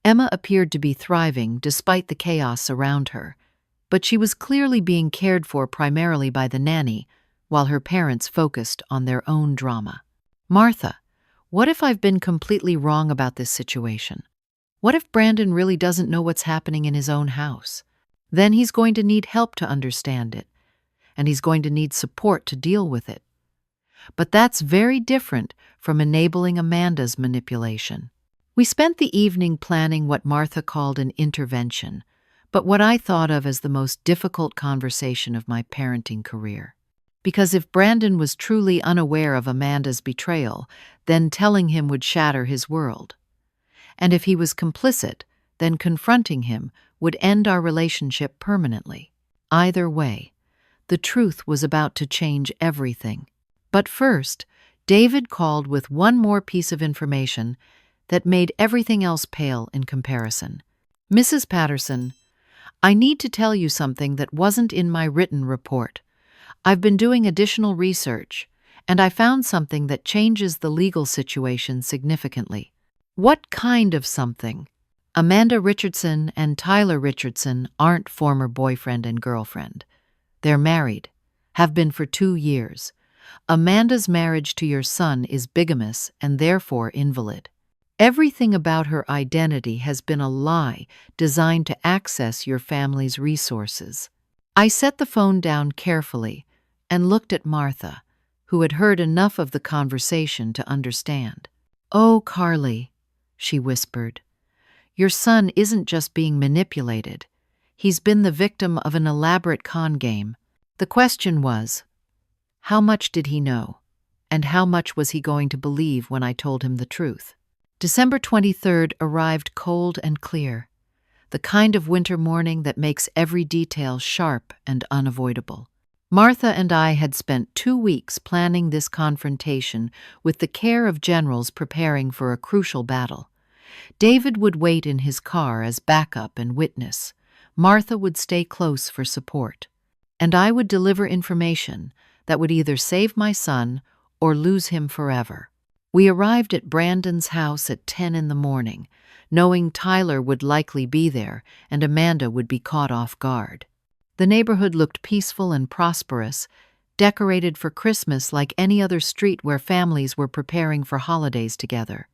Emma appeared to be thriving despite the chaos around her, but she was clearly being cared for primarily by the nanny, while her parents focused on their own drama. "Martha, what if I've been completely wrong about this situation? What if Brandon really doesn't know what's happening in his own house? Then he's going to need help to understand it, and he's going to need support to deal with it. But that's very different from enabling Amanda's manipulation." We spent the evening planning what Martha called an intervention, but what I thought of as the most difficult conversation of my parenting career. Because if Brandon was truly unaware of Amanda's betrayal, then telling him would shatter his world. And if he was complicit, then confronting him would end our relationship permanently. Either way, the truth was about to change everything. But first, David called with one more piece of information that made everything else pale in comparison. "Mrs. Patterson, I need to tell you something that wasn't in my written report. I've been doing additional research, and I found something that changes the legal situation significantly." "What kind of something?" "Amanda Richardson and Tyler Richardson aren't former boyfriend and girlfriend. They're married, have been for 2 years. Amanda's marriage to your son is bigamous and therefore invalid. Everything about her identity has been a lie designed to access your family's resources." I set the phone down carefully and looked at Martha, who had heard enough of the conversation to understand. "Oh, Carly," she whispered, "your son isn't just being manipulated. He's been the victim of an elaborate con game. The question was, how much did he know? And how much was he going to believe when I told him the truth?" December 23rd arrived cold and clear, the kind of winter morning that makes every detail sharp and unavoidable. Martha and I had spent 2 weeks planning this confrontation with the care of generals preparing for a crucial battle. David would wait in his car as backup and witness. Martha would stay close for support. And I would deliver information that would either save my son or lose him forever. We arrived at Brandon's house at 10 in the morning, knowing Tyler would likely be there and Amanda would be caught off guard. The neighborhood looked peaceful and prosperous, decorated for Christmas like any other street where families were preparing for holidays together.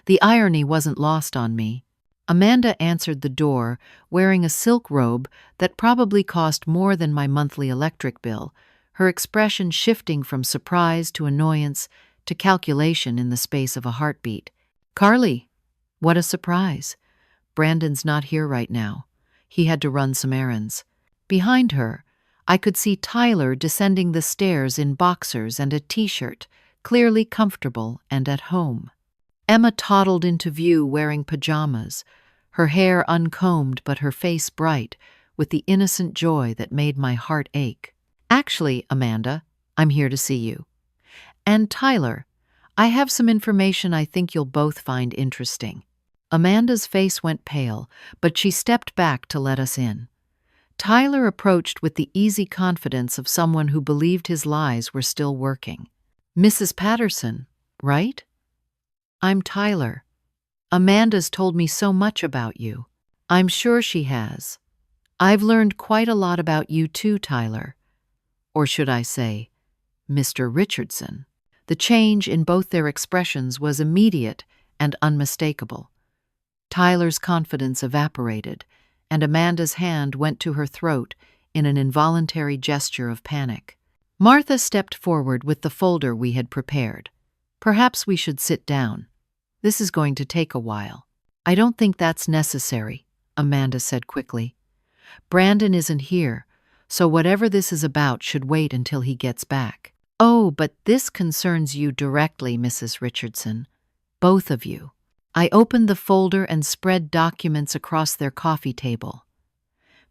The irony wasn't lost on me. Amanda answered the door, wearing a silk robe that probably cost more than my monthly electric bill, her expression shifting from surprise to annoyance to calculation in the space of a heartbeat. "Carly, what a surprise. Brandon's not here right now. He had to run some errands." Behind her, I could see Tyler descending the stairs in boxers and a t-shirt, clearly comfortable and at home. Emma toddled into view wearing pajamas, her hair uncombed but her face bright, with the innocent joy that made my heart ache. "Actually, Amanda, I'm here to see you. And Tyler, I have some information I think you'll both find interesting." Amanda's face went pale, but she stepped back to let us in. Tyler approached with the easy confidence of someone who believed his lies were still working. "Mrs. Patterson, right? I'm Tyler. Amanda's told me so much about you." "I'm sure she has. I've learned quite a lot about you too, Tyler. Or should I say, Mr. Richardson." The change in both their expressions was immediate and unmistakable. Tyler's confidence evaporated, and Amanda's hand went to her throat in an involuntary gesture of panic. Martha stepped forward with the folder we had prepared. "Perhaps we should sit down. This is going to take a while." "I don't think that's necessary," Amanda said quickly. "Brandon isn't here, so whatever this is about should wait until he gets back." "Oh, but this concerns you directly, Mrs. Richardson. Both of you." I opened the folder and spread documents across their coffee table.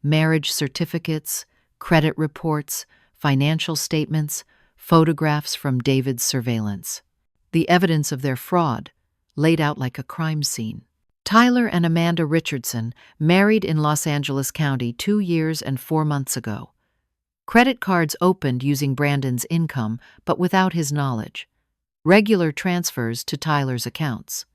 Marriage certificates, credit reports, financial statements, photographs from David's surveillance. The evidence of their fraud, laid out like a crime scene. Tyler and Amanda Richardson married in Los Angeles County 2 years and 4 months ago. Credit cards opened using Brandon's income, but without his knowledge. Regular transfers to Tyler's accounts.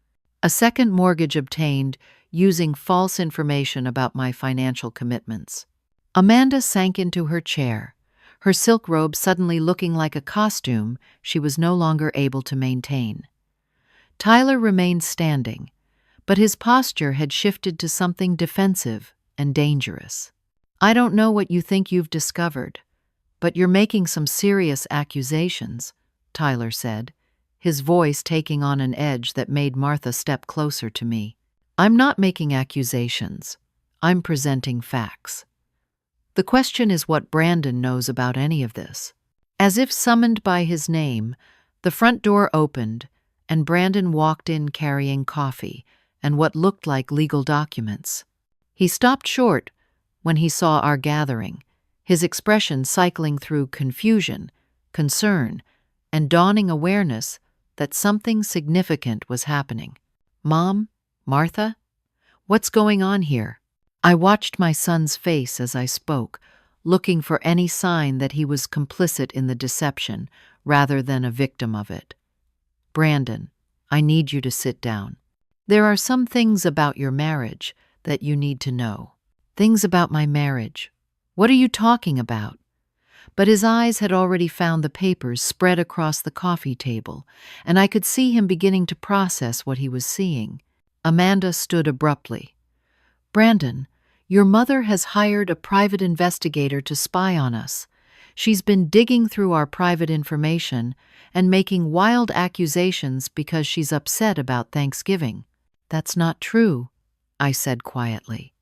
A second mortgage obtained using false information about my financial commitments. Amanda sank into her chair, her silk robe suddenly looking like a costume she was no longer able to maintain. Tyler remained standing, but his posture had shifted to something defensive and dangerous. "I don't know what you think you've discovered, but you're making some serious accusations," Tyler said, his voice taking on an edge that made Martha step closer to me. "I'm not making accusations. I'm presenting facts. The question is what Brandon knows about any of this. As if summoned by his name, the front door opened, and Brandon walked in carrying coffee and what looked like legal documents. He stopped short when he saw our gathering, his expression cycling through confusion, concern, and dawning awareness that something significant was happening. "Mom? Martha? What's going on here?" I watched my son's face as I spoke, looking for any sign that he was complicit in the deception rather than a victim of it. "Brandon, I need you to sit down. There are some things about your marriage that you need to know." "Things about my marriage? What are you talking about?" But his eyes had already found the papers spread across the coffee table, and I could see him beginning to process what he was seeing. Amanda stood abruptly. "Brandon, your mother has hired a private investigator to spy on us. She's been digging through our private information and making wild accusations because she's upset about Thanksgiving." "That's not true," I said quietly.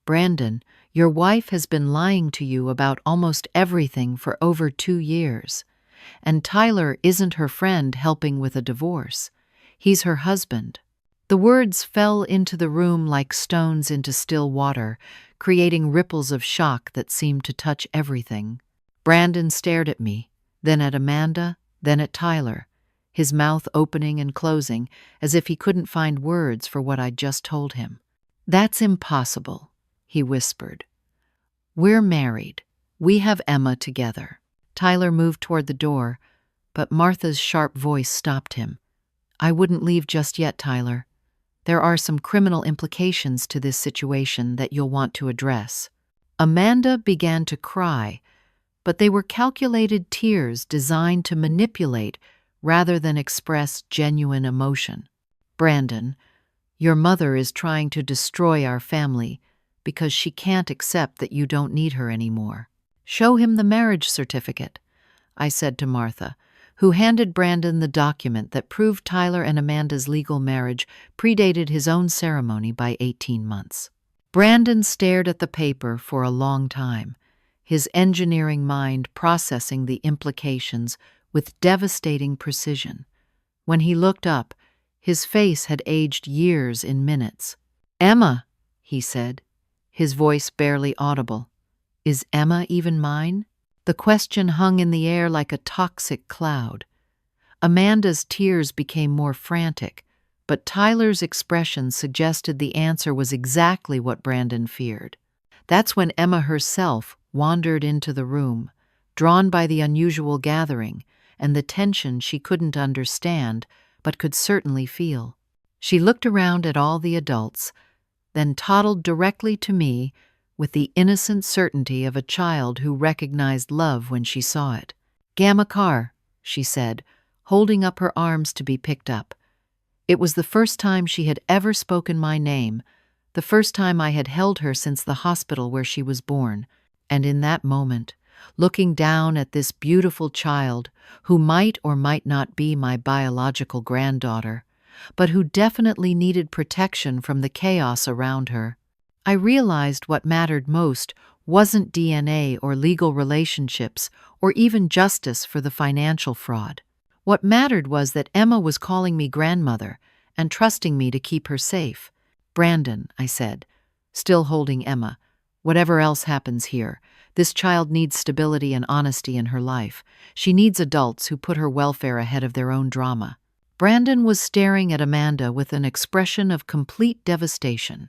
"Brandon, your wife has been lying to you about almost everything for over 2 years. And Tyler isn't her friend helping with a divorce. He's her husband." The words fell into the room like stones into still water, creating ripples of shock that seemed to touch everything. Brandon stared at me, then at Amanda, then at Tyler, his mouth opening and closing as if he couldn't find words for what I'd just told him. "That's impossible," he whispered. "We're married. We have Emma together." Tyler moved toward the door, but Martha's sharp voice stopped him. "I wouldn't leave just yet, Tyler. There are some criminal implications to this situation that you'll want to address." Amanda began to cry, but they were calculated tears designed to manipulate rather than express genuine emotion. "Brandon, your mother is trying to destroy our family because she can't accept that you don't need her anymore." "Show him the marriage certificate," I said to Martha, who handed Brandon the document that proved Tyler and Amanda's legal marriage predated his own ceremony by 18 months. Brandon stared at the paper for a long time, his engineering mind processing the implications with devastating precision. When he looked up, his face had aged years in minutes. "Emma," he said, his voice barely audible. "Is Emma even mine?" The question hung in the air like a toxic cloud. Amanda's tears became more frantic, but Tyler's expression suggested the answer was exactly what Brandon feared. That's when Emma herself wandered into the room, drawn by the unusual gathering and the tension she couldn't understand but could certainly feel. She looked around at all the adults, then toddled directly to me with the innocent certainty of a child who recognized love when she saw it. "Gamma Car," she said, holding up her arms to be picked up. It was the first time she had ever spoken my name, the first time I had held her since the hospital where she was born. And in that moment, looking down at this beautiful child who might or might not be my biological granddaughter, but who definitely needed protection from the chaos around her, I realized what mattered most wasn't DNA or legal relationships or even justice for the financial fraud. What mattered was that Emma was calling me grandmother and trusting me to keep her safe. "Brandon," I said, still holding Emma, "whatever else happens here, this child needs stability and honesty in her life. She needs adults who put her welfare ahead of their own drama." Brandon was staring at Amanda with an expression of complete devastation.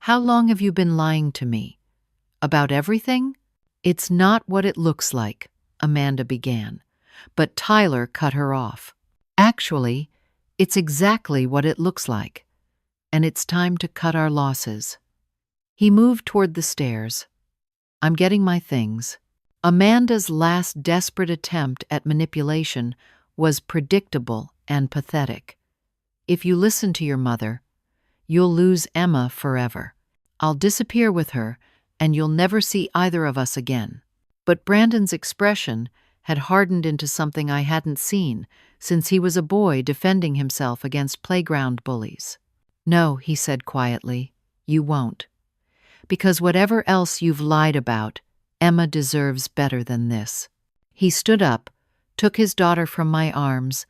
"How long have you been lying to me? About everything?" "It's not what it looks like," Amanda began, but Tyler cut her off. "Actually, it's exactly what it looks like, and it's time to cut our losses." He moved toward the stairs. "I'm getting my things." Amanda's last desperate attempt at manipulation was predictable and pathetic. "If you listen to your mother, you'll lose Emma forever. I'll disappear with her, and you'll never see either of us again." But Brandon's expression had hardened into something I hadn't seen since he was a boy defending himself against playground bullies. "No," he said quietly, "you won't. because whatever else you've lied about, Emma deserves better than this." He stood up, took his daughter from my arms,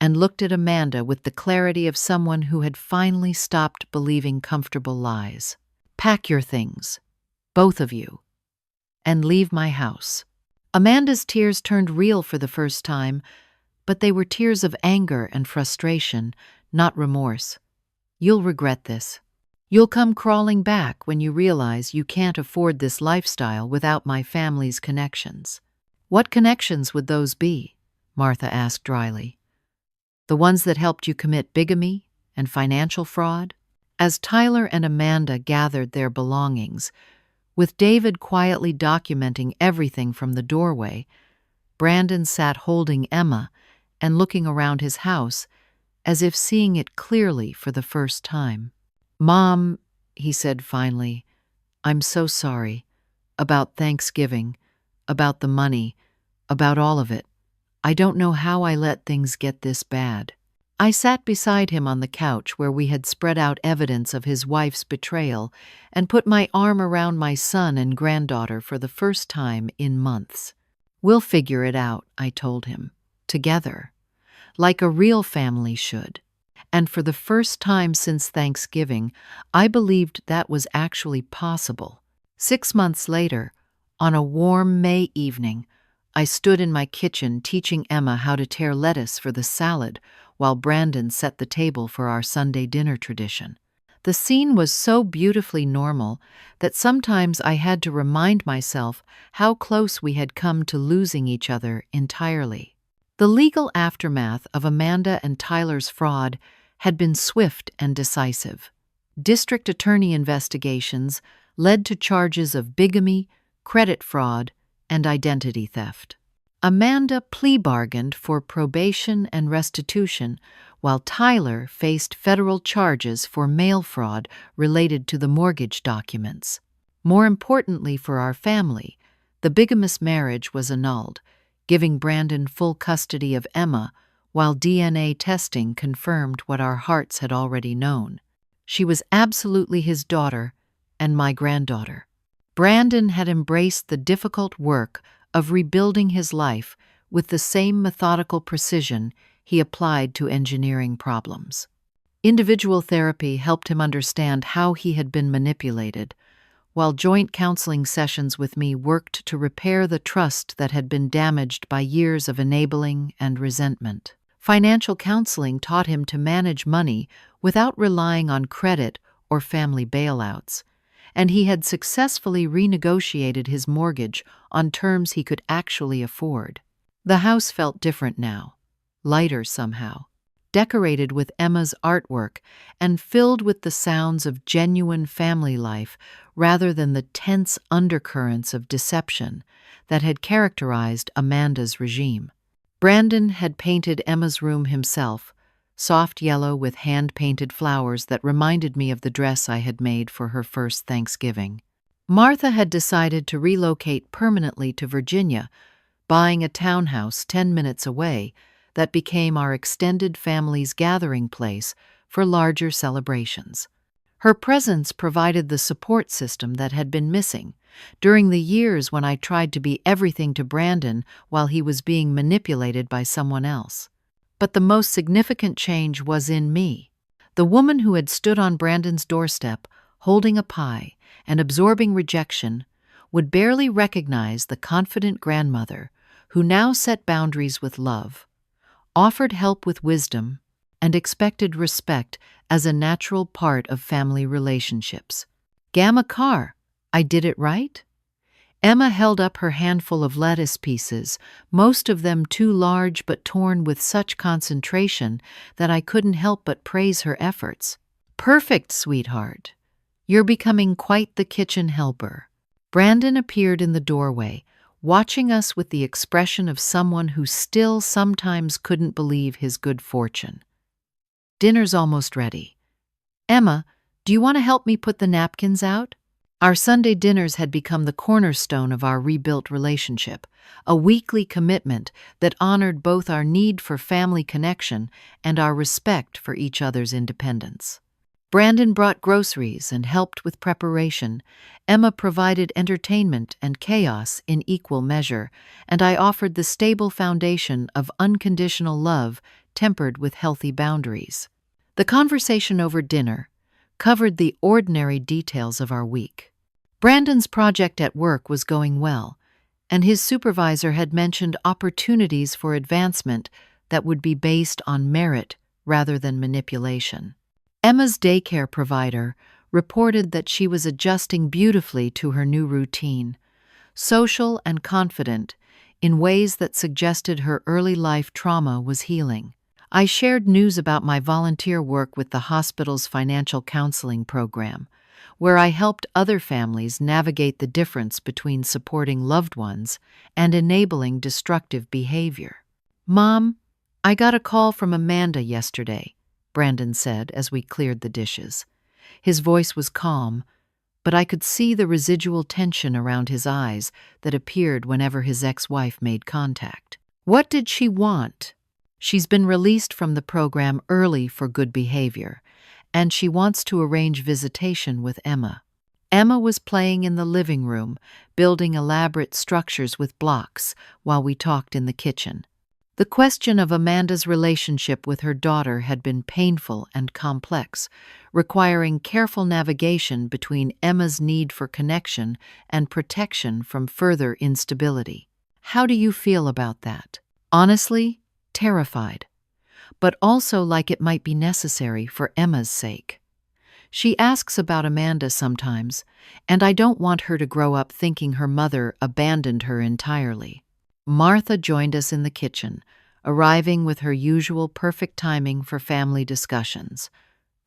and looked at Amanda with the clarity of someone who had finally stopped believing comfortable lies. "Pack your things, both of you, and leave my house." Amanda's tears turned real for the first time, but they were tears of anger and frustration, not remorse. "You'll regret this. You'll come crawling back when you realize you can't afford this lifestyle without my family's connections." "What connections would those be?" Martha asked dryly. "The ones that helped you commit bigamy and financial fraud?" As Tyler and Amanda gathered their belongings, with David quietly documenting everything from the doorway, Brandon sat holding Emma and looking around his house as if seeing it clearly for the first time. "Mom," he said finally, "I'm so sorry. About Thanksgiving, about the money, about all of it. I don't know how I let things get this bad." I sat beside him on the couch where we had spread out evidence of his wife's betrayal and put my arm around my son and granddaughter for the first time in months. "We'll figure it out," I told him, "together, like a real family should." And for the first time since Thanksgiving, I believed that was actually possible. 6 months later, on a warm May evening, I stood in my kitchen teaching Emma how to tear lettuce for the salad while Brandon set the table for our Sunday dinner tradition. The scene was so beautifully normal that sometimes I had to remind myself how close we had come to losing each other entirely. The legal aftermath of Amanda and Tyler's fraud had been swift and decisive. District attorney investigations led to charges of bigamy, credit fraud, and identity theft. Amanda plea bargained for probation and restitution, while Tyler faced federal charges for mail fraud related to the mortgage documents. More importantly for our family, the bigamous marriage was annulled, giving Brandon full custody of Emma, while DNA testing confirmed what our hearts had already known. She was absolutely his daughter and my granddaughter. Brandon had embraced the difficult work of rebuilding his life with the same methodical precision he applied to engineering problems. Individual therapy helped him understand how he had been manipulated, while joint counseling sessions with me worked to repair the trust that had been damaged by years of enabling and resentment. Financial counseling taught him to manage money without relying on credit or family bailouts, and he had successfully renegotiated his mortgage on terms he could actually afford. The house felt different now, lighter somehow, decorated with Emma's artwork and filled with the sounds of genuine family life rather than the tense undercurrents of deception that had characterized Amanda's regime. Brandon had painted Emma's room himself, soft yellow with hand-painted flowers that reminded me of the dress I had made for her first Thanksgiving. Martha had decided to relocate permanently to Virginia, buying a townhouse 10 minutes away that became our extended family's gathering place for larger celebrations. Her presence provided the support system that had been missing during the years when I tried to be everything to Brandon while he was being manipulated by someone else. But the most significant change was in me. The woman who had stood on Brandon's doorstep, holding a pie and absorbing rejection, would barely recognize the confident grandmother who now set boundaries with love, offered help with wisdom, and expected respect as a natural part of family relationships. "Gamma car, I did it right?" Emma held up her handful of lettuce pieces, most of them too large but torn with such concentration that I couldn't help but praise her efforts. "Perfect, sweetheart. You're becoming quite the kitchen helper." Brandon appeared in the doorway, watching us with the expression of someone who still sometimes couldn't believe his good fortune. "Dinner's almost ready. Emma, do you want to help me put the napkins out?" Our Sunday dinners had become the cornerstone of our rebuilt relationship, a weekly commitment that honored both our need for family connection and our respect for each other's independence. Brandon brought groceries and helped with preparation. Emma provided entertainment and chaos in equal measure, and I offered the stable foundation of unconditional love tempered with healthy boundaries. The conversation over dinner covered the ordinary details of our week. Brandon's project at work was going well, and his supervisor had mentioned opportunities for advancement that would be based on merit rather than manipulation. Emma's daycare provider reported that she was adjusting beautifully to her new routine, social and confident, in ways that suggested her early life trauma was healing. I shared news about my volunteer work with the hospital's financial counseling program, where I helped other families navigate the difference between supporting loved ones and enabling destructive behavior. "Mom, I got a call from Amanda yesterday," Brandon said as we cleared the dishes. His voice was calm, but I could see the residual tension around his eyes that appeared whenever his ex-wife made contact. "What did she want?" "She's been released from the program early for good behavior, and she wants to arrange visitation with Emma." Emma was playing in the living room, building elaborate structures with blocks while we talked in the kitchen. The question of Amanda's relationship with her daughter had been painful and complex, requiring careful navigation between Emma's need for connection and protection from further instability. "How do you feel about that?" "Honestly, terrified, but also like it might be necessary for Emma's sake. She asks about Amanda sometimes, and I don't want her to grow up thinking her mother abandoned her entirely." Martha joined us in the kitchen, arriving with her usual perfect timing for family discussions.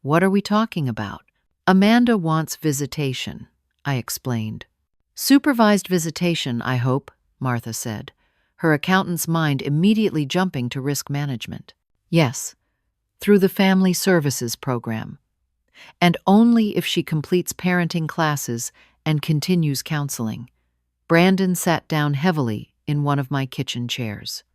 "What are we talking about?" "Amanda wants visitation," I explained. "Supervised visitation, I hope," Martha said, her accountant's mind immediately jumping to risk management. "Yes, through the Family Services Program, and only if she completes parenting classes and continues counseling." Brandon sat down heavily in one of my kitchen chairs.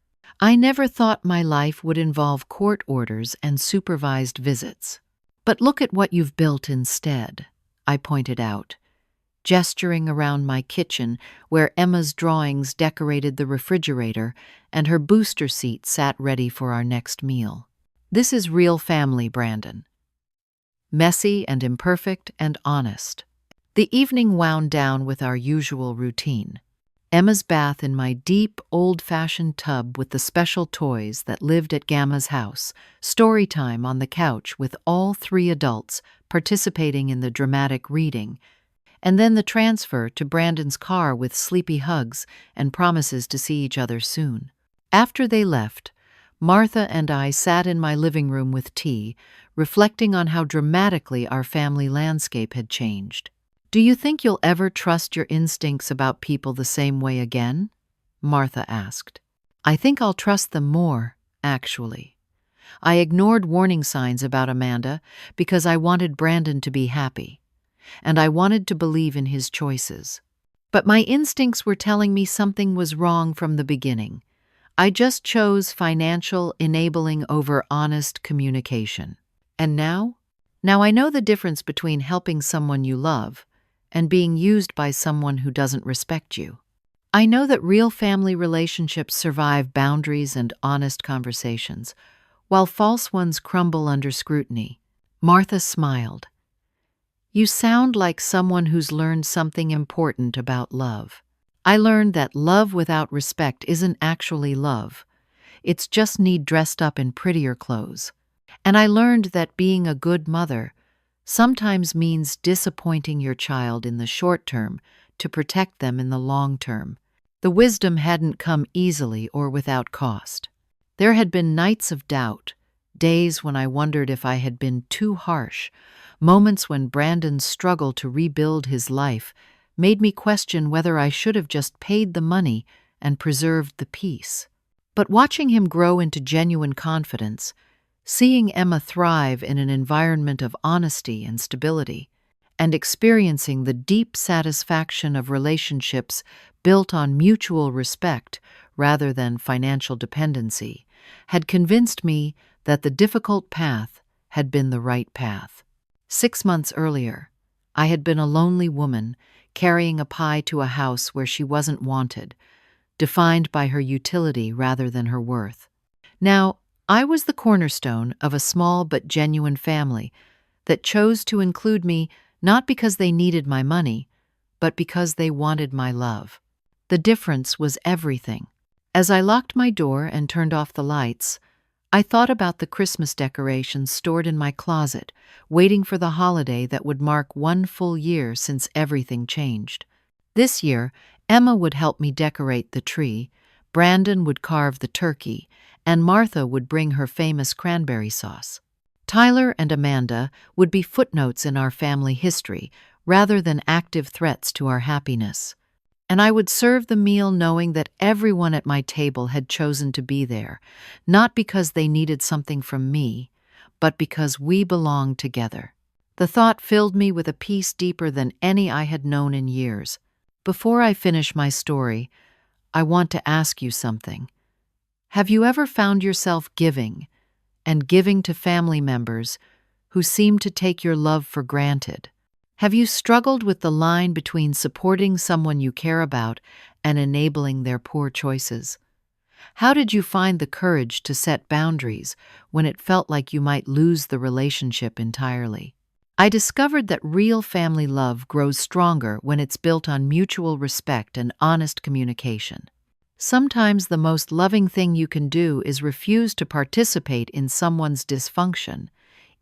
"I never thought my life would involve court orders and supervised visits. But look at what you've built instead," I pointed out, gesturing around my kitchen where Emma's drawings decorated the refrigerator and her booster seat sat ready for our next meal. "This is real family, Brandon. Messy and imperfect and honest." The evening wound down with our usual routine. Emma's bath in my deep, old-fashioned tub with the special toys that lived at Gamma's house, story time on the couch with all 3 adults participating in the dramatic reading, and then the transfer to Brandon's car with sleepy hugs and promises to see each other soon. After they left, Martha and I sat in my living room with tea, reflecting on how dramatically our family landscape had changed. "Do you think you'll ever trust your instincts about people the same way again?" Martha asked. "I think I'll trust them more, actually. I ignored warning signs about Amanda because I wanted Brandon to be happy, and I wanted to believe in his choices. But my instincts were telling me something was wrong from the beginning. I just chose financial enabling over honest communication. And now? Now I know the difference between helping someone you love and being used by someone who doesn't respect you. I know that real family relationships survive boundaries and honest conversations, while false ones crumble under scrutiny." Martha smiled. "You sound like someone who's learned something important about love." "I learned that love without respect isn't actually love. It's just need dressed up in prettier clothes. And I learned that being a good mother sometimes means disappointing your child in the short term to protect them in the long term." The wisdom hadn't come easily or without cost. There had been nights of doubt, days when I wondered if I had been too harsh, moments when Brandon's struggle to rebuild his life made me question whether I should have just paid the money and preserved the peace. But watching him grow into genuine confidence, seeing Emma thrive in an environment of honesty and stability, and experiencing the deep satisfaction of relationships built on mutual respect rather than financial dependency, had convinced me that the difficult path had been the right path. 6 months earlier, I had been a lonely woman carrying a pie to a house where she wasn't wanted, defined by her utility rather than her worth. Now, I was the cornerstone of a small but genuine family that chose to include me not because they needed my money, but because they wanted my love. The difference was everything. As I locked my door and turned off the lights, I thought about the Christmas decorations stored in my closet, waiting for the holiday that would mark 1 full year since everything changed. This year, Emma would help me decorate the tree, Brandon would carve the turkey, and Martha would bring her famous cranberry sauce. Tyler and Amanda would be footnotes in our family history rather than active threats to our happiness. And I would serve the meal knowing that everyone at my table had chosen to be there, not because they needed something from me, but because we belonged together. The thought filled me with a peace deeper than any I had known in years. Before I finish my story, I want to ask you something. Have you ever found yourself giving to family members who seem to take your love for granted? Have you struggled with the line between supporting someone you care about and enabling their poor choices? How did you find the courage to set boundaries when it felt like you might lose the relationship entirely? I discovered that real family love grows stronger when it's built on mutual respect and honest communication. Sometimes the most loving thing you can do is refuse to participate in someone's dysfunction,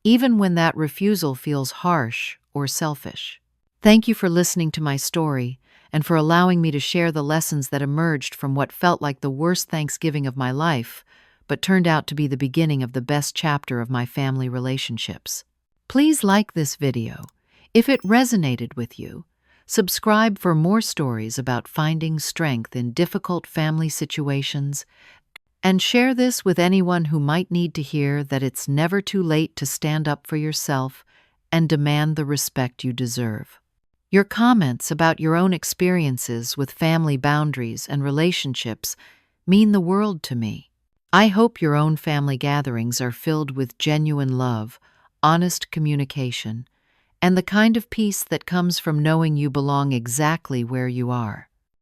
even when that refusal feels harsh or selfish. Thank you for listening to my story and for allowing me to share the lessons that emerged from what felt like the worst Thanksgiving of my life, but turned out to be the beginning of the best chapter of my family relationships. Please like this video. If it resonated with you, subscribe for more stories about finding strength in difficult family situations, and share this with anyone who might need to hear that it's never too late to stand up for yourself and demand the respect you deserve. Your comments about your own experiences with family boundaries and relationships mean the world to me. I hope your own family gatherings are filled with genuine love, honest communication, and the kind of peace that comes from knowing you belong exactly where you are.